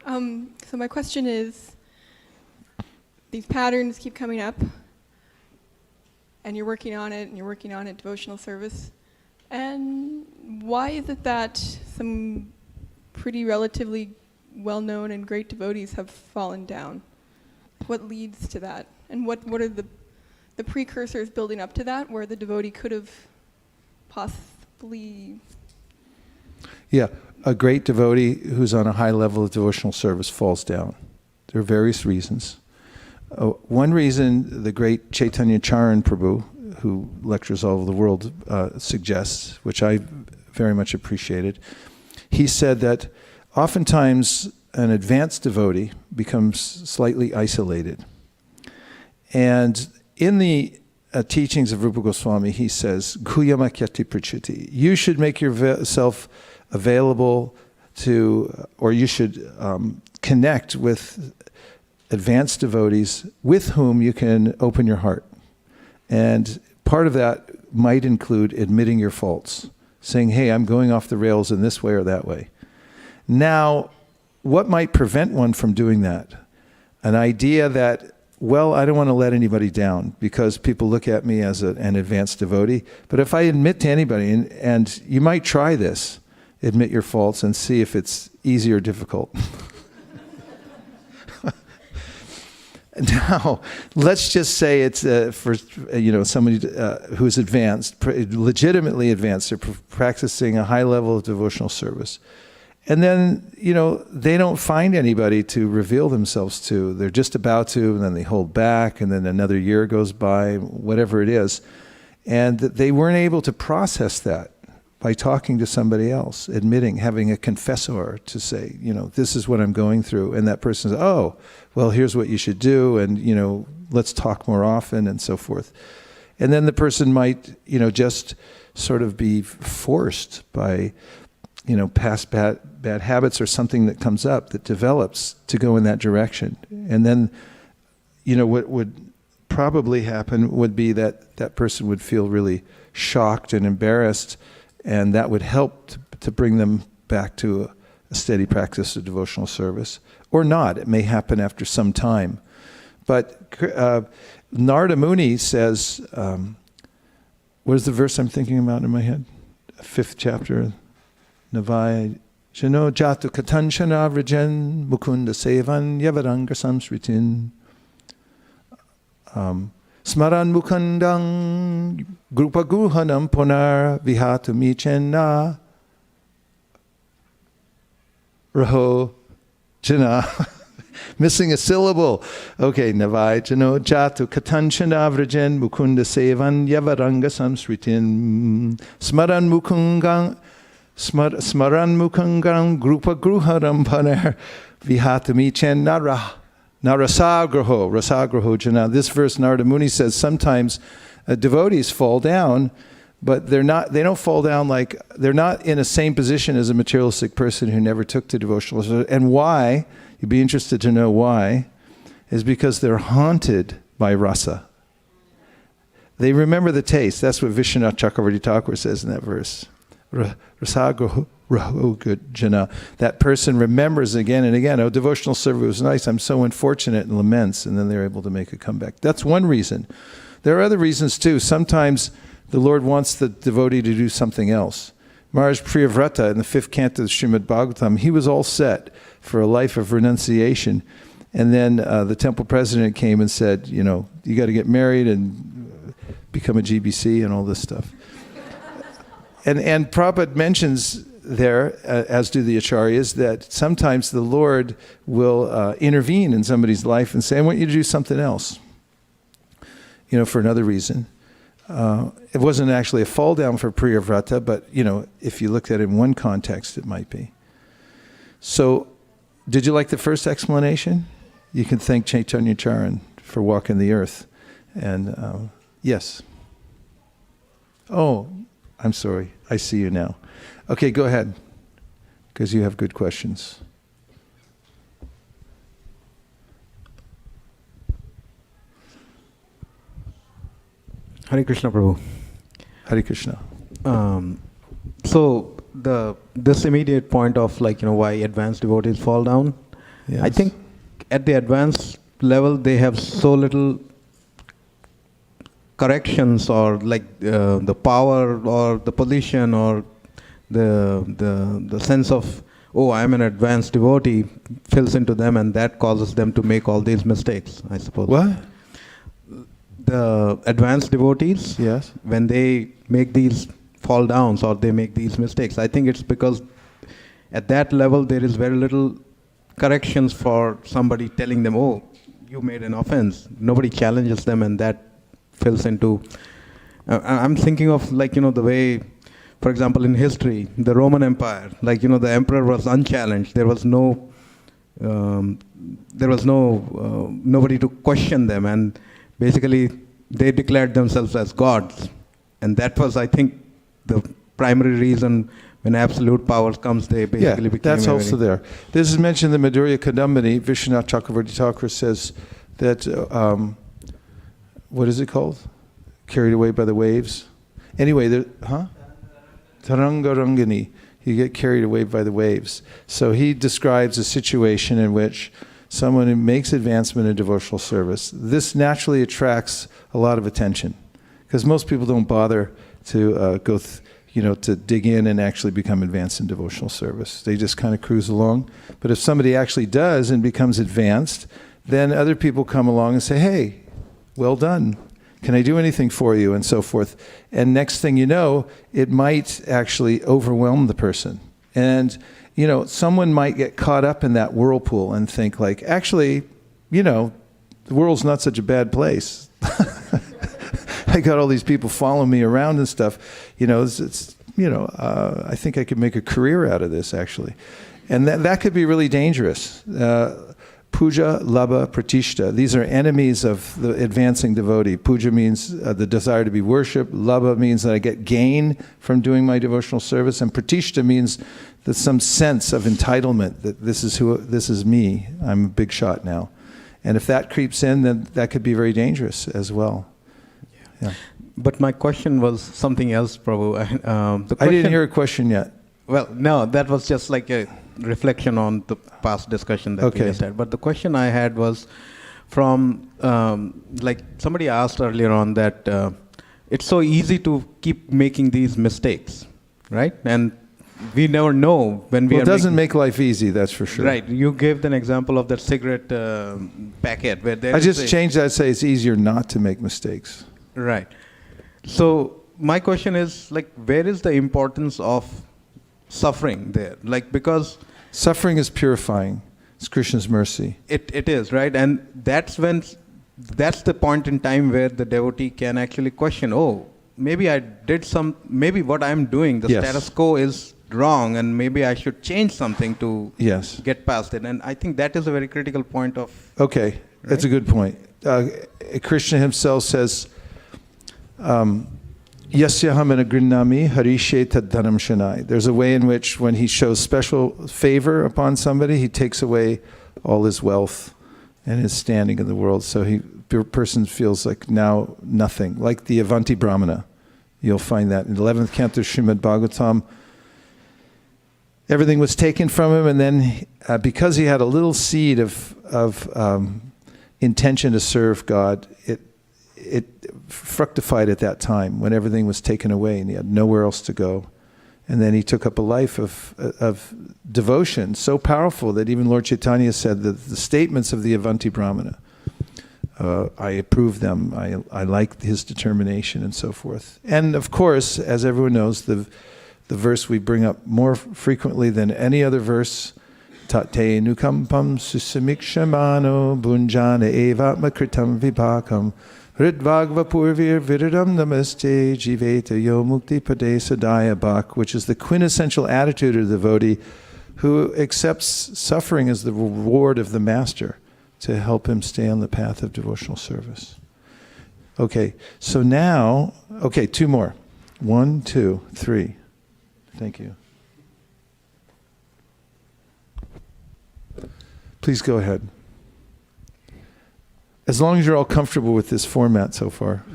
So my question is, these patterns keep coming up, and you're working on it, devotional service. And why is it that some pretty relatively well-known and great devotees have fallen down? What leads to that? And what are the precursors building up to that, where the devotee could have possibly... Yeah, a great devotee who's on a high level of devotional service falls down. There are various reasons. One reason the great Chaitanya Charan Prabhu, who lectures all over the world, suggests, which I very much appreciated, he said that oftentimes an advanced devotee becomes slightly isolated. And in the teachings of Rupa Goswami, he says, Guyamakyati Prachiti. You should make yourself available to, or you should connect with advanced devotees with whom you can open your heart. And part of that might include admitting your faults, saying, hey, I'm going off the rails in this way or that way. Now, what might prevent one from doing that? An idea that, well, I don't want to let anybody down because people look at me as an advanced devotee. But if I admit to anybody, and you might try this, admit your faults and see if it's easy or difficult. Now, let's just say it's for somebody who's advanced, legitimately advanced. They're practicing a high level of devotional service. And then, they don't find anybody to reveal themselves to. They're just about to, and then they hold back, and then another year goes by, whatever it is. And they weren't able to process that by talking to somebody else, admitting, having a confessor to say, this is what I'm going through. And that person says, oh, well, here's what you should do, and, let's talk more often, and so forth. And then the person might, just sort of be forced by, past bad habits or something that comes up that develops to go in that direction. And then, what would probably happen would be that that person would feel really shocked and embarrassed, and that would help to bring them back to a steady practice of devotional service. Or not. It may happen after some time. But Narada Muni says, what is the verse I'm thinking about in my head? 5th chapter. Navai Shano Jatu Katanshana Vrajan Mukunda Sevan Yavaranga Samsritin Smaran Mukundang Grupa Guhanam Ponar Vihatu Michenna Raho Jana. Missing a syllable. Okay, Navai Jano Jatu Katanshana Vrajan Mukunda Sevan Yavaranga Samsritin Smaran Mukungang Smaran Mukangang Grupa Gruharam Paner Vihatami Chen Narasagraho Jana. This verse, Narada Muni says, sometimes devotees fall down, but they don't fall down like, they're not in the same position as a materialistic person who never took to devotional service. And why, you'd be interested to know why, is because they're haunted by rasa. They remember the taste. That's what Vishwanath Chakravarti Thakur says in that verse. Rasagraho Jana. That person remembers again and again, oh, devotional service was nice, I'm so unfortunate, and laments, and then they're able to make a comeback. That's one reason. There are other reasons too. Sometimes the Lord wants the devotee to do something else. Maharaj Priyavrata in the 5th canto of Srimad Bhagavatam, he was all set for a life of renunciation. And then the temple president came and said, you got to get married and become a GBC and all this stuff. And Prabhupada mentions there, as do the Acharyas, that sometimes the Lord will intervene in somebody's life and say, I want you to do something else, for another reason. It wasn't actually a fall down for Priyavrata, but, if you looked at it in one context, it might be. So, did you like the first explanation? You can thank Chaitanya Charan for walking the earth. And, yes. Oh, I'm sorry. I see you now. Okay, go ahead, because you have good questions. Hare Krishna, Prabhu. Hare Krishna. So this immediate point of why advanced devotees fall down, Yes. I think at the advanced level they have so little corrections or the power or the position or the sense of, oh, I'm an advanced devotee fills into them, and that causes them to make all these mistakes, I suppose. What? The advanced devotees, Yes. when they make these fall downs or they make these mistakes, I think it's because at that level there is very little corrections for somebody telling them, oh, you made an offense. Nobody challenges them, and that fills into... I'm thinking of the way, for example, in history, the Roman Empire, the emperor was unchallenged. There was nobody to question them, and basically they declared themselves as gods. And that was, I think, the primary reason when absolute power comes, they basically became... that's also there. This is mentioned in the Madhurya Kadambini. Vishwanath Chakravarti Thakur says that, what is it called? Carried away by the waves. Anyway, Tarangarangani, you get carried away by the waves. So he describes a situation in which someone who makes advancement in devotional service, this naturally attracts a lot of attention, because most people don't bother to to dig in and actually become advanced in devotional service. They just kind of cruise along. But if somebody actually does and becomes advanced, then other people come along and say, hey, well done. Can I do anything for you? And so forth. And next thing you know, it might actually overwhelm the person. And, someone might get caught up in that whirlpool and think like, actually, the world's not such a bad place. I got all these people following me around and stuff. I think I could make a career out of this, actually. And that could be really dangerous. Puja, labha, pratishta. These are enemies of the advancing devotee. Puja means the desire to be worshipped. Labha means that I get gain from doing my devotional service. And pratishta means that some sense of entitlement, that this is me. I'm a big shot now. And if that creeps in, then that could be very dangerous as well. Yeah. But my question was something else, Prabhu. I didn't hear a question yet. Well, no, that was just like a reflection on the past discussion that we just had. But the question I had was from, like somebody asked earlier on that it's so easy to keep making these mistakes, right? And we never know when we are. It doesn't make life easy, that's for sure. Right. You gave an example of that cigarette packet where there I just changed that, say it's easier not to make mistakes. Right. So my question is, like, where is the importance of suffering there? Like, because suffering is purifying. It's Krishna's mercy. It is, right? And that's the point in time where the devotee can actually question, maybe maybe what I'm doing, the status quo is wrong, and maybe I should change something to get past it. And I think that is a very critical point of... Okay, right? That's a good point. Krishna himself says, Yasyaham grinnami harishe tadhanam shanai. There's a way in which when he shows special favor upon somebody, he takes away all his wealth and his standing in the world. So the person feels like now nothing. Like the Avanti Brahmana. You'll find that in the 11th canto Srimad Bhagavatam. Everything was taken from him, and then because he had a little seed of intention to serve God, it fructified at that time when everything was taken away and he had nowhere else to go. And then he took up a life of devotion so powerful that even Lord Chaitanya said that the statements of the Avanti Brahmana, I approve them, I like his determination and so forth. And of course, as everyone knows, the verse we bring up more frequently than any other verse, Tate nukampam susamikshamano bunjana evatma kritam vipakam Hridvagva purvir viridam namaste jiveta yo mukti pade sadaya bhak, which is the quintessential attitude of the devotee who accepts suffering as the reward of the master to help him stay on the path of devotional service. Okay, so now, two more. 1, 2, 3. Thank you. Please go ahead. As long as you're all comfortable with this format so far.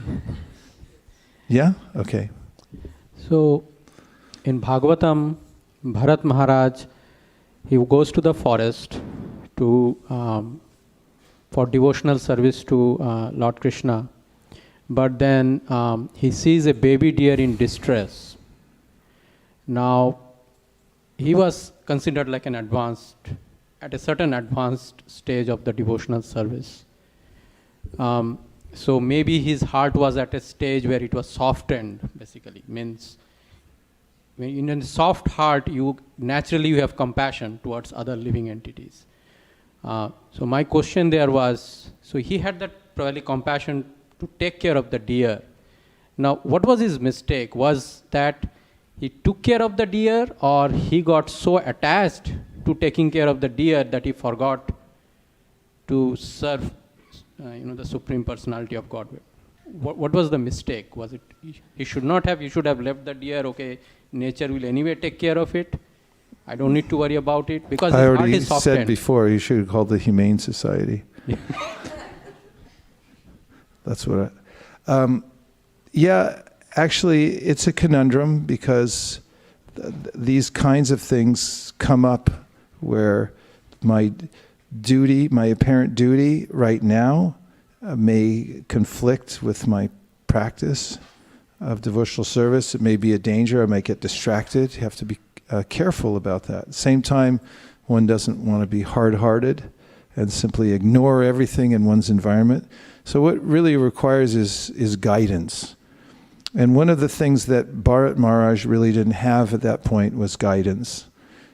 Yeah? Okay. So, in Bhagavatam, Bharat Maharaj, he goes to the forest for devotional service to Lord Krishna. But then he sees a baby deer in distress. Now, he was considered like at a certain advanced stage of the devotional service. So maybe his heart was at a stage where it was softened, basically. Means in a soft heart, you have compassion towards other living entities. So my question there was, so he had that probably compassion to take care of the deer. Now, what was his mistake? Was that he took care of the deer, or he got so attached to taking care of the deer that he forgot to serve the Supreme Personality of Godhead? What was the mistake? Was it he should have left the deer, okay, nature will anyway take care of it. I don't need to worry about it, because I his already heart is softened. said before, you should have called the Humane Society. That's what Actually, it's a conundrum because these kinds of things come up where my duty, my apparent duty right now may conflict with my practice of devotional service. It may be a danger. I might get distracted. You have to be careful about that. At the same time, one doesn't want to be hard-hearted and simply ignore everything in one's environment. So what really requires is guidance. And one of the things that Bharat Maharaj really didn't have at that point was guidance.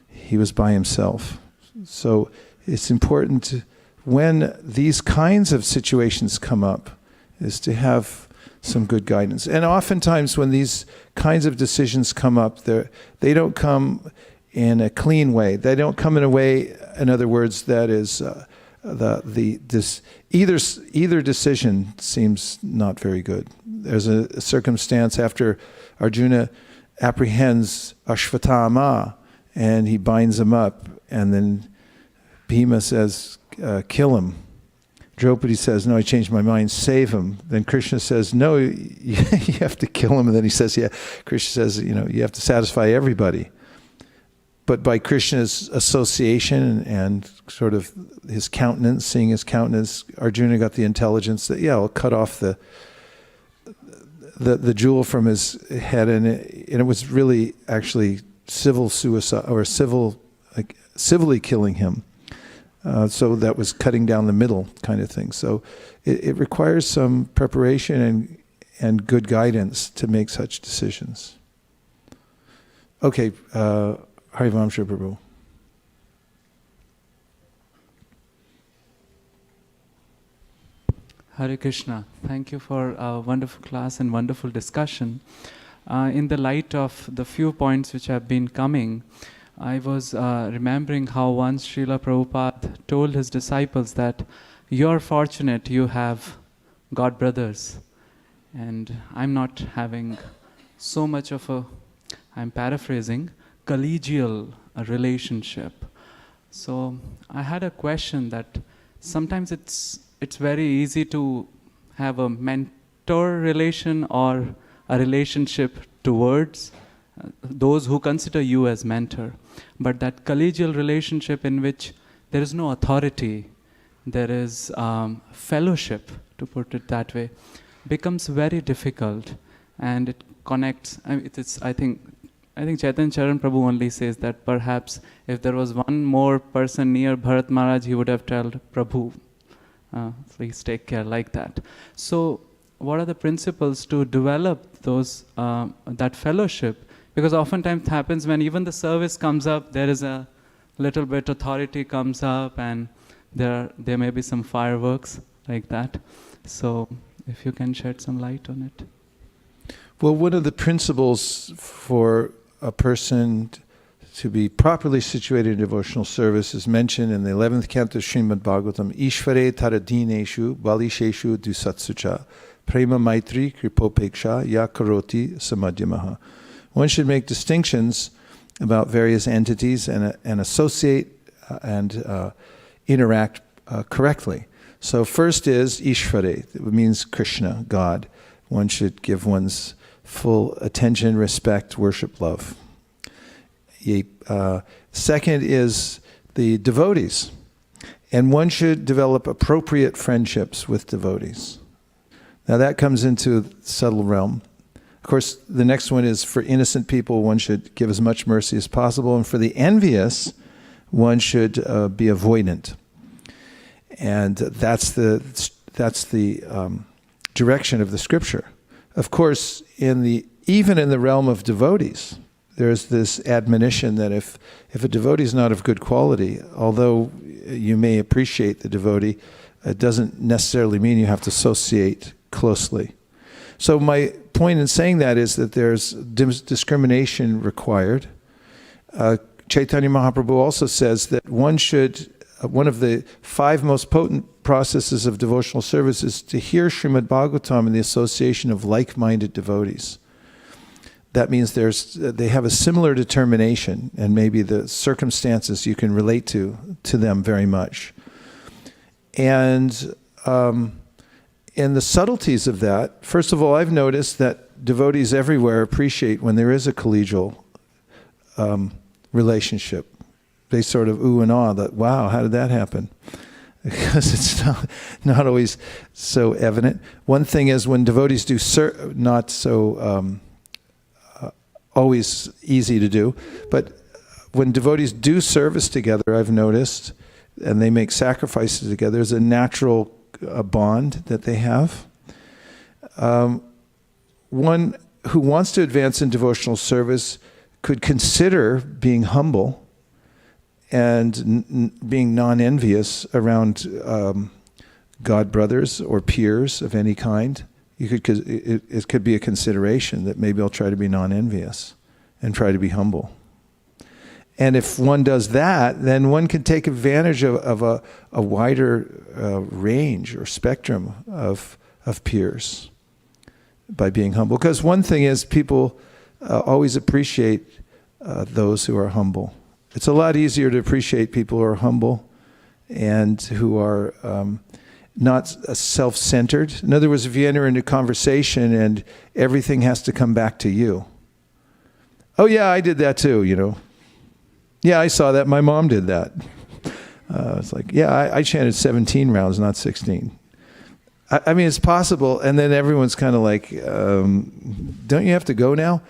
He was by himself. So it's important to, when these kinds of situations come up, is to have some good guidance. And oftentimes when these kinds of decisions come up, they don't come in a clean way. They don't come in a way, in other words, that is either decision seems not very good. There's a circumstance after Arjuna apprehends Ashvatthama and he binds him up, and then Bhima says, kill him. Draupadi says, no, I changed my mind, save him. Then Krishna says, no, you have to kill him. And then he says, yeah, Krishna says, you have to satisfy everybody. But by Krishna's association and sort of his countenance, seeing his countenance, Arjuna got the intelligence that, I'll cut off the jewel from his head. And it was really actually civil suicide, or civilly killing him. So that was cutting down the middle kind of thing. So it requires some preparation and good guidance to make such decisions. Okay, Harivam Shri Prabhu. Hare Krishna. Thank you for a wonderful class and wonderful discussion. In the light of the few points which have been coming, I was remembering how once Srila Prabhupada told his disciples that you're fortunate you have God brothers. And I'm not having so much of I'm paraphrasing, collegial relationship. So I had a question that sometimes it's very easy to have a mentor relation or a relationship towards those who consider you as mentor. But that collegial relationship in which there is no authority, there is fellowship, to put it that way, becomes very difficult, and it connects. I think Chaitanya Charan Prabhu only says that perhaps if there was one more person near Bharat Maharaj, he would have told Prabhu, please take care, like that. So what are the principles to develop those that fellowship? Because oftentimes it happens when even the service comes up, there is a little bit authority comes up, and there may be some fireworks like that. So if you can shed some light on it. Well, one of the principles for a person to be properly situated in devotional service is mentioned in the 11th canto of Srimad Bhagavatam, Ishvare taradineshu balisheshu dusatsucha prema maitri kripopeksha ya karoti samadhyamaha. One should make distinctions about various entities and associate and interact correctly. So first is Ishvare, it means Krishna, God. One should give one's full attention, respect, worship, love. Second is the devotees. And one should develop appropriate friendships with devotees. Now that comes into the subtle realm. Of course, the next one is for innocent people, one should give as much mercy as possible. And for the envious, one should be avoidant. And that's the direction of the scripture. Of course, even in the realm of devotees, there's this admonition that if a devotee is not of good quality, although you may appreciate the devotee, it doesn't necessarily mean you have to associate closely. So my point in saying that is that there's discrimination required. Chaitanya Mahaprabhu also says that one of the 5 most potent processes of devotional service is to hear Srimad Bhagavatam in the association of like-minded devotees. That means they have a similar determination, and maybe the circumstances you can relate to them very much. And in the subtleties of that, first of all, I've noticed that devotees everywhere appreciate when there is a collegial relationship. They sort of ooh and ah that, wow, how did that happen? Because it's not always so evident. One thing is when devotees do not so always easy to do, but when devotees do service together, I've noticed, and they make sacrifices together, there's a natural bond that they have. One who wants to advance in devotional service could consider being humble and being non-envious around God brothers or peers of any kind. It could be a consideration that maybe I'll try to be non-envious and try to be humble. And if one does that, then one can take advantage of a wider range or spectrum of peers by being humble. Because one thing is people always appreciate those who are humble. It's a lot easier to appreciate people who are humble and who are not self-centered. In other words, if you enter into conversation and everything has to come back to you. Oh yeah, I did that too, you know. Yeah, I saw that. My mom did that. It's like, yeah, I chanted 17 rounds, not 16. I mean, it's possible. And then everyone's kind of like, don't you have to go now?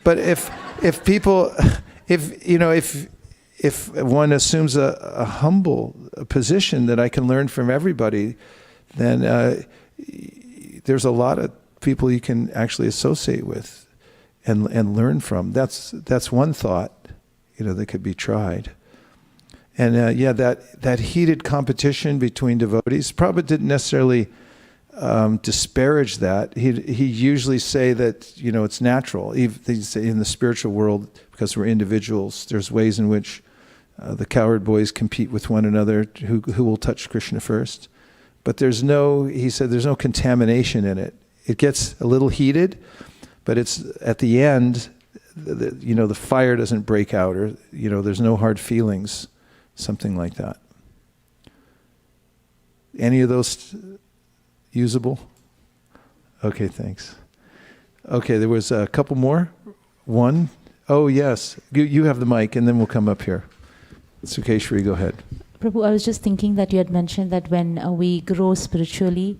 But if one assumes a humble position that I can learn from everybody, then there's a lot of people you can actually associate with and learn from. That's one thought, that could be tried. And that heated competition between devotees, Prabhupada didn't necessarily disparage that. He usually say that it's natural. They say in the spiritual world, because we're individuals, there's ways in which the cowherd boys compete with one another who will touch Krishna first. But he said there's no contamination in it. It gets a little heated, but it's at the end, the fire doesn't break out, or there's no hard feelings, something like that. Any of those usable? Okay, thanks. Okay, there was a couple more. One. Oh, yes. You have the mic, and then we'll come up here. Sukeshwari, go ahead. Prabhu, I was just thinking that you had mentioned that when we grow spiritually,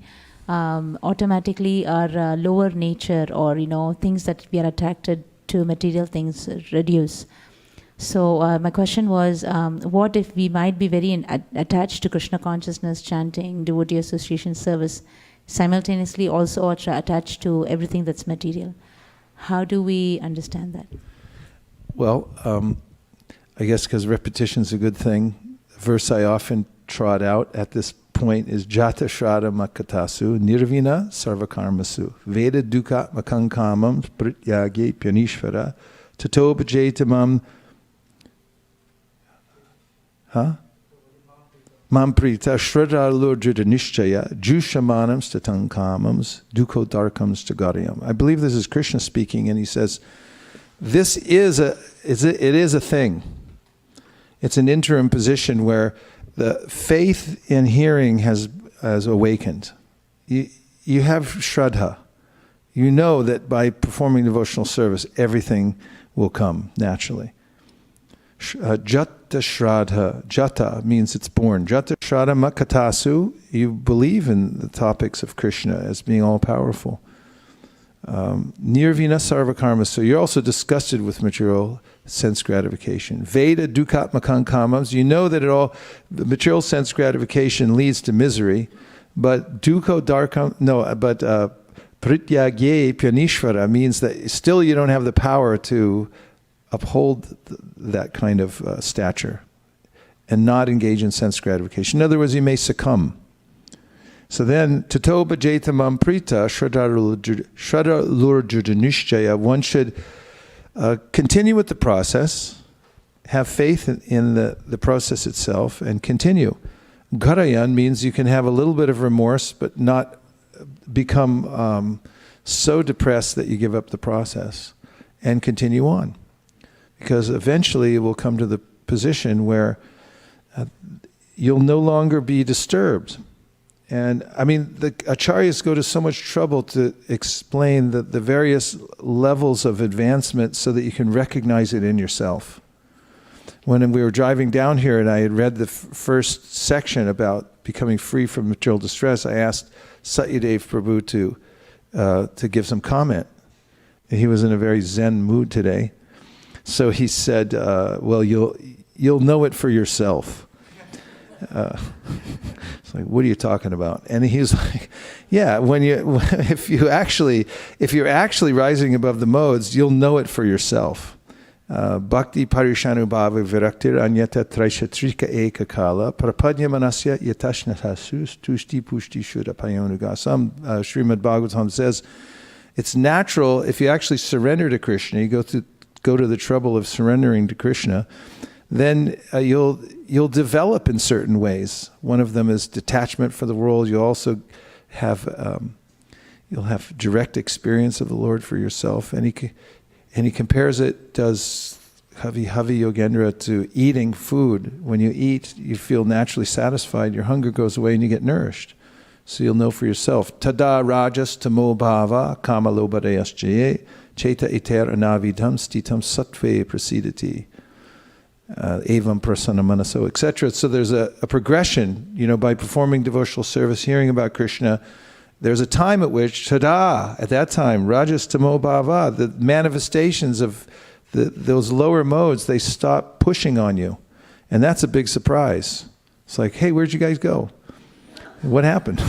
automatically our lower nature or, things that we are attracted to, material things, reduce. So my question was, what if we might be very attached to Krishna consciousness, chanting, devotee association service, simultaneously also attached to everything that's material? How do we understand that? Well, I guess because repetition is a good thing. The verse I often trot out at this point is Jata Shraddha Makatasu Nirvina Sarvakarmasu Veda Dukkha Makankamam Prityage Pyanishvara Tato Bhajetamam Mamprita Shraddha Lurjita Nishchaya Jushamanam Statankamams Dukho Darkams Tagaryam. I believe this is Krishna speaking, and he says, it is a thing. It's an interim position where the faith in hearing has awakened. You have Shraddha. You know that by performing devotional service, everything will come naturally. Jata Shraddha. Jata means it's born. Jata Shraddha Makatasu. You believe in the topics of Krishna as being all-powerful. Nirvina Sarvakarma. So you're also disgusted with material sense gratification. Veda Dukkhatmakam Kamams. You know that the material sense gratification leads to misery, but Dukkho Darkam, Prityagye Pyanishvara means that still you don't have the power to uphold that kind of stature and not engage in sense gratification. In other words, you may succumb. So then, Tato Bhajetamam Prita Shraddha Lurjudinishjaya, one should continue with the process, have faith in the process itself, and continue. Garayan means you can have a little bit of remorse, but not become so depressed that you give up the process, and continue on. Because eventually it will come to the position where you'll no longer be disturbed. And I mean, the acharyas go to so much trouble to explain the various levels of advancement so that you can recognize it in yourself. When we were driving down here and I had read the first section about becoming free from material distress, I asked Satyadev Prabhu to give some comment. And he was in a very Zen mood today. So he said, well, you'll know it for yourself. It's like, what are you talking about? And he's like, yeah, if you're actually rising above the modes, you'll know it for yourself. Bhakti parishanubhava viraktir anyata traishatrika eka kala prapadya manasya yatashnasasus tushti pushti shuddha payonuga. Some Srimad Bhagavatam says it's natural if you actually surrender to Krishna, you go to the trouble of surrendering to Krishna, then you'll develop in certain ways. One of them is detachment for the world. You'll also have you'll have direct experience of the Lord for yourself. And he compares it, does Havi Yogendra, to eating food. When you eat, you feel naturally satisfied. Your hunger goes away and you get nourished. So you'll know for yourself. Tada rajas tamo bhava kama lobadayas jaye cheta iter anavidham stitam sattve prasidati. Evam prasana manaso, etc. So there's a progression, by performing devotional service, hearing about Krishna. There's a time at which, tada, at that time, rajas tamo bhava, the manifestations of those lower modes, they stop pushing on you. And that's a big surprise. It's like, hey, where'd you guys go? What happened?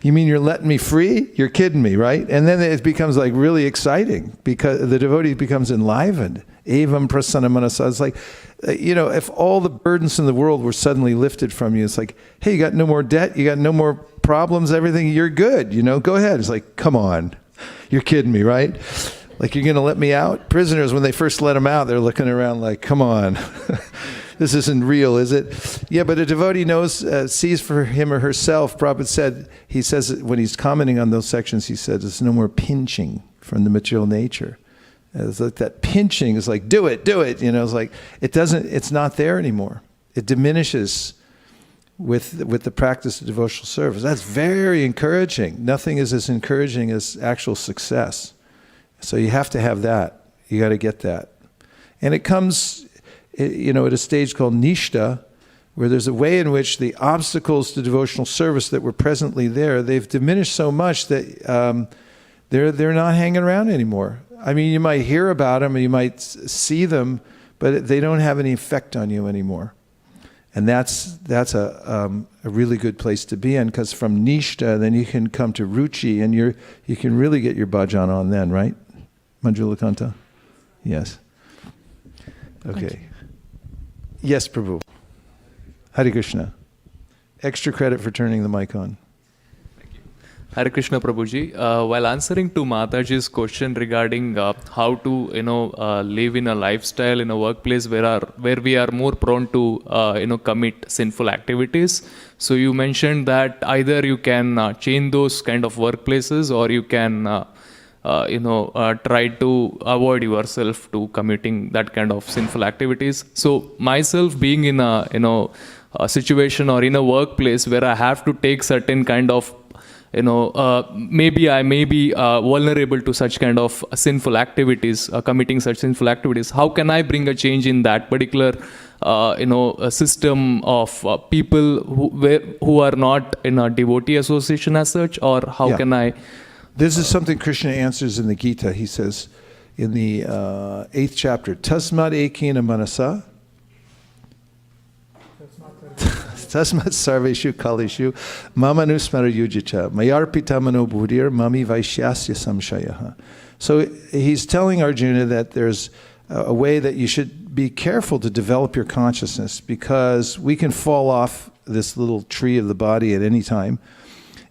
You mean you're letting me free? You're kidding me, right? And then it becomes like really exciting because the devotee becomes enlivened. Evam prasanna manasa. It's like, if all the burdens in the world were suddenly lifted from you, it's like, hey, you got no more debt, you got no more problems, everything, you're good, go ahead. It's like, come on, you're kidding me, right? Like, you're going to let me out? Prisoners, when they first let them out, they're looking around like, come on. This isn't real, is it? Yeah, but a devotee sees for him or herself. Prabhupada says when he's commenting on those sections, he said, there's no more pinching from the material nature. It's like that pinching is like, do it. It's like, it's not there anymore. It diminishes with the practice of devotional service. That's very encouraging. Nothing is as encouraging as actual success. So you have to have that. You got to get that. And it comes, at a stage called nishta, where there's a way in which the obstacles to devotional service that were presently there, they've diminished so much that they're not hanging around anymore. I mean, you might hear about them, and you might see them, but they don't have any effect on you anymore. And that's a really good place to be in, because from nishta, then you can come to ruchi, and you can really get your bhajan on then, right? Manjula Kanta? Yes. Okay. Yes, Prabhu. Hare Krishna. Extra credit for turning the mic on. Hare Krishna Prabhuji. While answering to Mataji's question regarding how to live in a lifestyle in a workplace where we are more prone to commit sinful activities, so you mentioned that either you can change those kind of workplaces, or you can try to avoid yourself to committing that kind of sinful activities. So myself being in a situation or in a workplace where I have to take certain kind of maybe I may be vulnerable to such kind of sinful activities, committing such sinful activities. How can I bring a change in that particular, a system of people who are not in a devotee association as such, or how can I? This is something Krishna answers in the Gita. He says in the 8th chapter, Tasmad ekena manasa. Tasmat sarveshu kalishu mamanusmara yujicha mayarpita mano buddhir mami vaishyasya samshayaha. So he's telling Arjuna that there's a way that you should be careful to develop your consciousness, because we can fall off this little tree of the body at any time.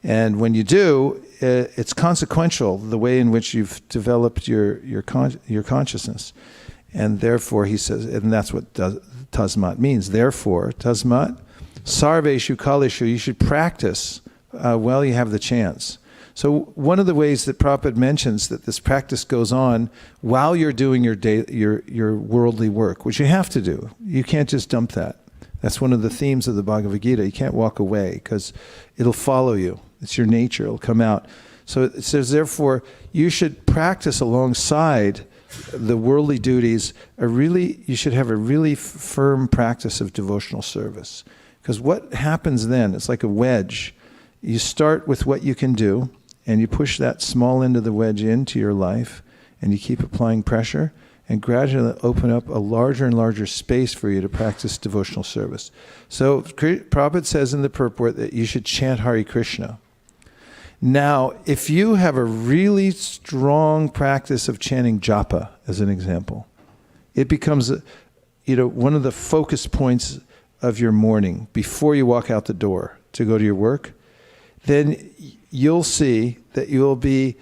And when you do, it's consequential, the way in which you've developed your consciousness. And therefore, he says, and that's what tasmat means. Therefore, tasmat, sarveshu kalishu, you should practice while you have the chance. So one of the ways that Prabhupada mentions that this practice goes on while you're doing your worldly work, which you have to do. You can't just dump that. That's one of the themes of the Bhagavad Gita. You can't walk away because it'll follow you. It's your nature. It'll come out. So it says, therefore, you should practice alongside the worldly duties. You should have a really firm practice of devotional service. Because what happens then, it's like a wedge. You start with what you can do, and you push that small end of the wedge into your life, and you keep applying pressure, and gradually open up a larger and larger space for you to practice devotional service. So Prabhupada says in the purport that you should chant Hare Krishna. Now, if you have a really strong practice of chanting japa, as an example, it becomes one of the focus points of your morning before you walk out the door to go to your work, then you'll see that you'll be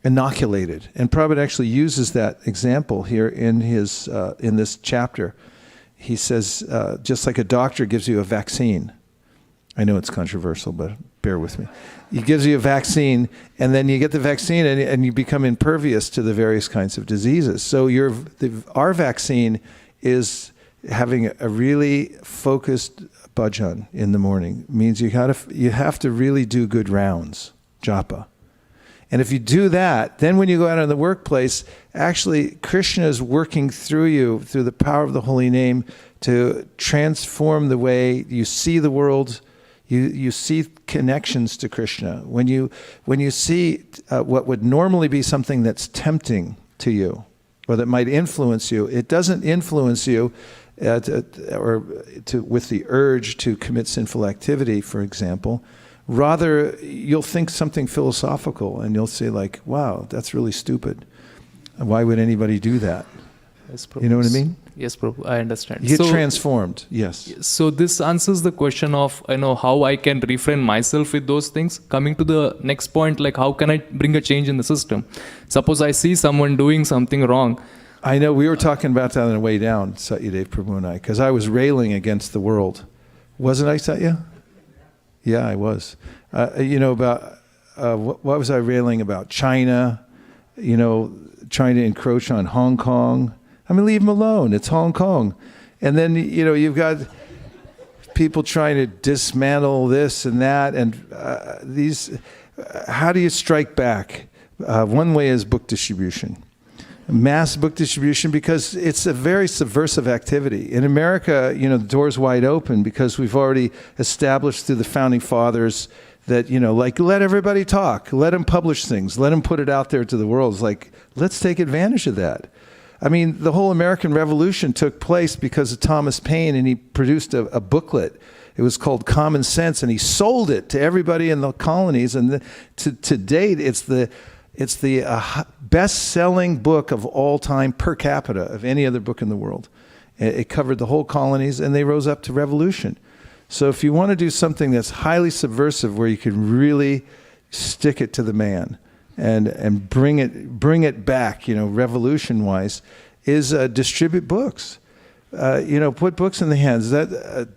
inoculated. And Prabhupada actually uses that example here in this chapter. He says, just like a doctor gives you a vaccine. I know it's controversial, but bear with me. He gives you a vaccine, and then you get the vaccine, and you become impervious to the various kinds of diseases. So our vaccine is having a really focused bhajan in the morning. It means you have to really do good rounds, japa. And if you do that, then when you go out in the workplace, actually Krishna is working through you, through the power of the holy name, to transform the way you see the world. You see connections to Krishna. When you see what would normally be something that's tempting to you, or that might influence you, it doesn't influence you with the urge to commit sinful activity, for example. Rather, you'll think something philosophical, and you'll say like, wow, that's really stupid. Why would anybody do that? Yes, you know what I mean? Yes, Prabhu, I understand. You get transformed, yes. So this answers the question of, how I can refrain myself with those things. Coming to the next point, like how can I bring a change in the system? Suppose I see someone doing something wrong. I know, we were talking about that on the way down, Satyadev Prabhu and I, because I was railing against the world. Wasn't I, Satya? Yeah, I was. About, what was I railing about? China, trying to encroach on Hong Kong. I mean, leave them alone. It's Hong Kong. And then, you've got people trying to dismantle this and that. And how do you strike back? One way is book distribution. Mass book distribution, because it's a very subversive activity. In America, the door's wide open because we've already established through the founding fathers that, let everybody talk, let them publish things, let them put it out there to the world. It's like, let's take advantage of that. I mean, the whole American Revolution took place because of Thomas Paine, and he produced a booklet. It was called Common Sense, and he sold it to everybody in the colonies. And to date, it's the best-selling book of all time per capita of any other book in the world. It covered the whole colonies, and they rose up to revolution. So if you want to do something that's highly subversive, where you can really stick it to the man and bring it back, revolution-wise, is distribute books. Put books in the hands.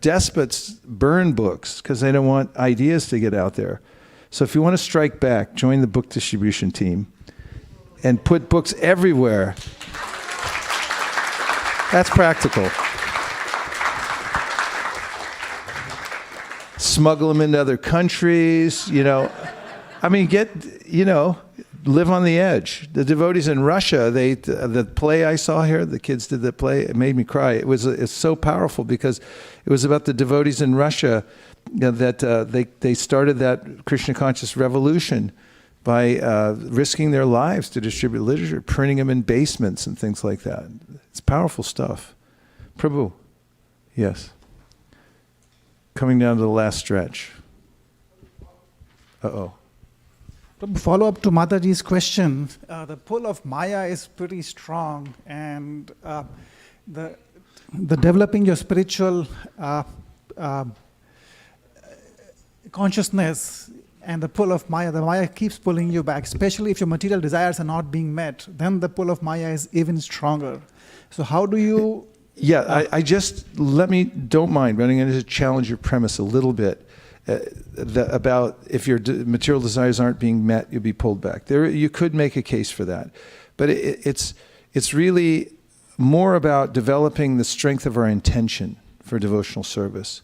Despots burn books because they don't want ideas to get out there. So if you want to strike back, join the book distribution team and put books everywhere. That's practical. Smuggle them into other countries, I mean, live on the edge. The devotees in Russia, the play I saw here, the kids did the play, it made me cry. It's so powerful because it was about the devotees in Russia that they started that Krishna conscious revolution by risking their lives to distribute literature, printing them in basements and things like that. It's powerful stuff. Prabhu, yes. Coming down to the last stretch. Uh-oh. To follow up to Mataji's question, the pull of Maya is pretty strong, and the developing your spiritual consciousness and the pull of Maya, the Maya keeps pulling you back, especially if your material desires are not being met, then the pull of Maya is even stronger. So how do you... Yeah, don't mind, but I'm going to challenge your premise a little bit. About if your material desires aren't being met, you'll be pulled back. You could make a case for that. But it's really more about developing the strength of our intention for devotional service.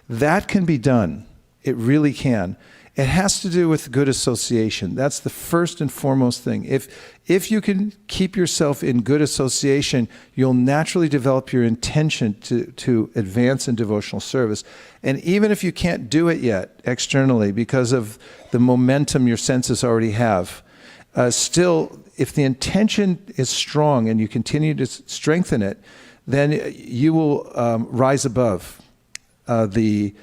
That can be done. It really can. It has to do with good association. That's the first and foremost thing. If you can keep yourself in good association, you'll naturally develop your intention to advance in devotional service. And even if you can't do it yet externally because of the momentum your senses already have, still, if the intention is strong and you continue to strengthen it, then you will rise above the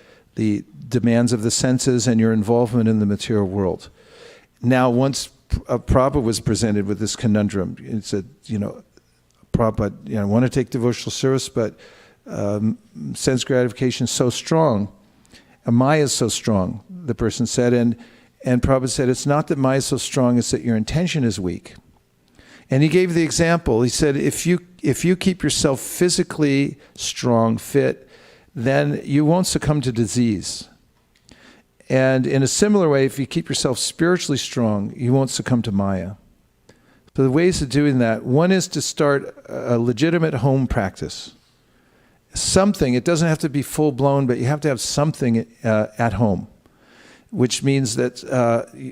demands of the senses and your involvement in the material world. Now, once Prabhupada was presented with this conundrum, he said, Prabhupada, I want to take devotional service, but sense gratification is so strong. Maya is so strong, the person said. And Prabhupada said, it's not that Maya is so strong, it's that your intention is weak. And he gave the example. He said, if you keep yourself physically strong, fit, then you won't succumb to disease. And in a similar way, if you keep yourself spiritually strong, you won't succumb to Maya. So the ways of doing that, one is to start a legitimate home practice. Something, it doesn't have to be full-blown, but you have to have something at home, which means that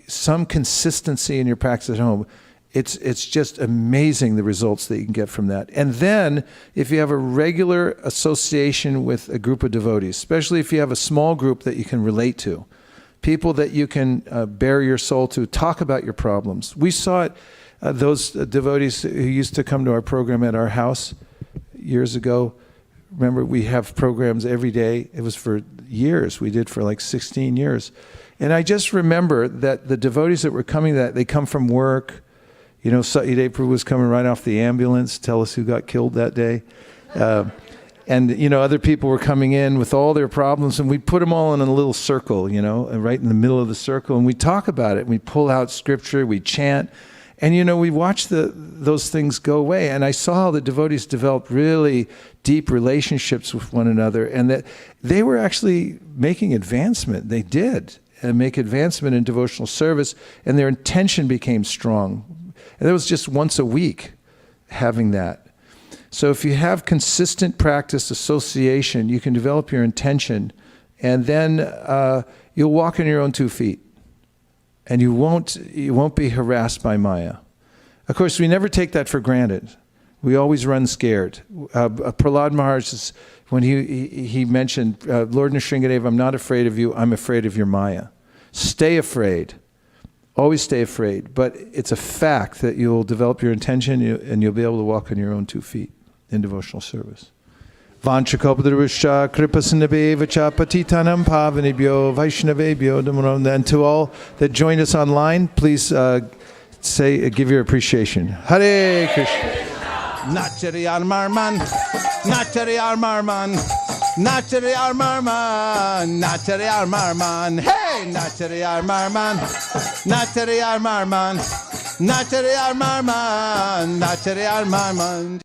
some consistency in your practice at home. It's just amazing the results that you can get from that. And then, if you have a regular association with a group of devotees, especially if you have a small group that you can relate to, people that you can bare your soul to, talk about your problems. We saw it, those devotees who used to come to our program at our house years ago. Remember, we have programs every day. It was for years. We did for like 16 years. And I just remember that the devotees that were coming, they come from work. Satyadeva Prabhu was coming right off the ambulance, tell us who got killed that day. And other people were coming in with all their problems, and we put them all in a little circle, right in the middle of the circle, and we talk about it. We pull out scripture, we chant, and we watch those things go away. And I saw how the devotees developed really deep relationships with one another, and that they were actually making advancement. They did make advancement in devotional service, and their intention became strong. And that was just once a week having that. So if you have consistent practice association, you can develop your intention, and then you'll walk on your own 2 feet. And you won't be harassed by Maya. Of course, we never take that for granted. We always run scared. Prahlad Maharaj, when he mentioned, Lord Nrsingadev, I'm not afraid of you, I'm afraid of your Maya. Stay afraid. Always stay afraid. But it's a fact that you'll develop your intention and you'll be able to walk on your own 2 feet in devotional service. Vanchakalpadurusha kripasinabhevacha patitanam pavanibhyo vaishnavebhyo namo. And to all that joined us online, please give your appreciation. Hare Krishna. Nachari Armarman, Nachari Armarman, Nachari Armarman, Nachari Armarman, hey, Nachari Armarman, Nachari Armarman, Nachari Armarman, Nachari Armarman.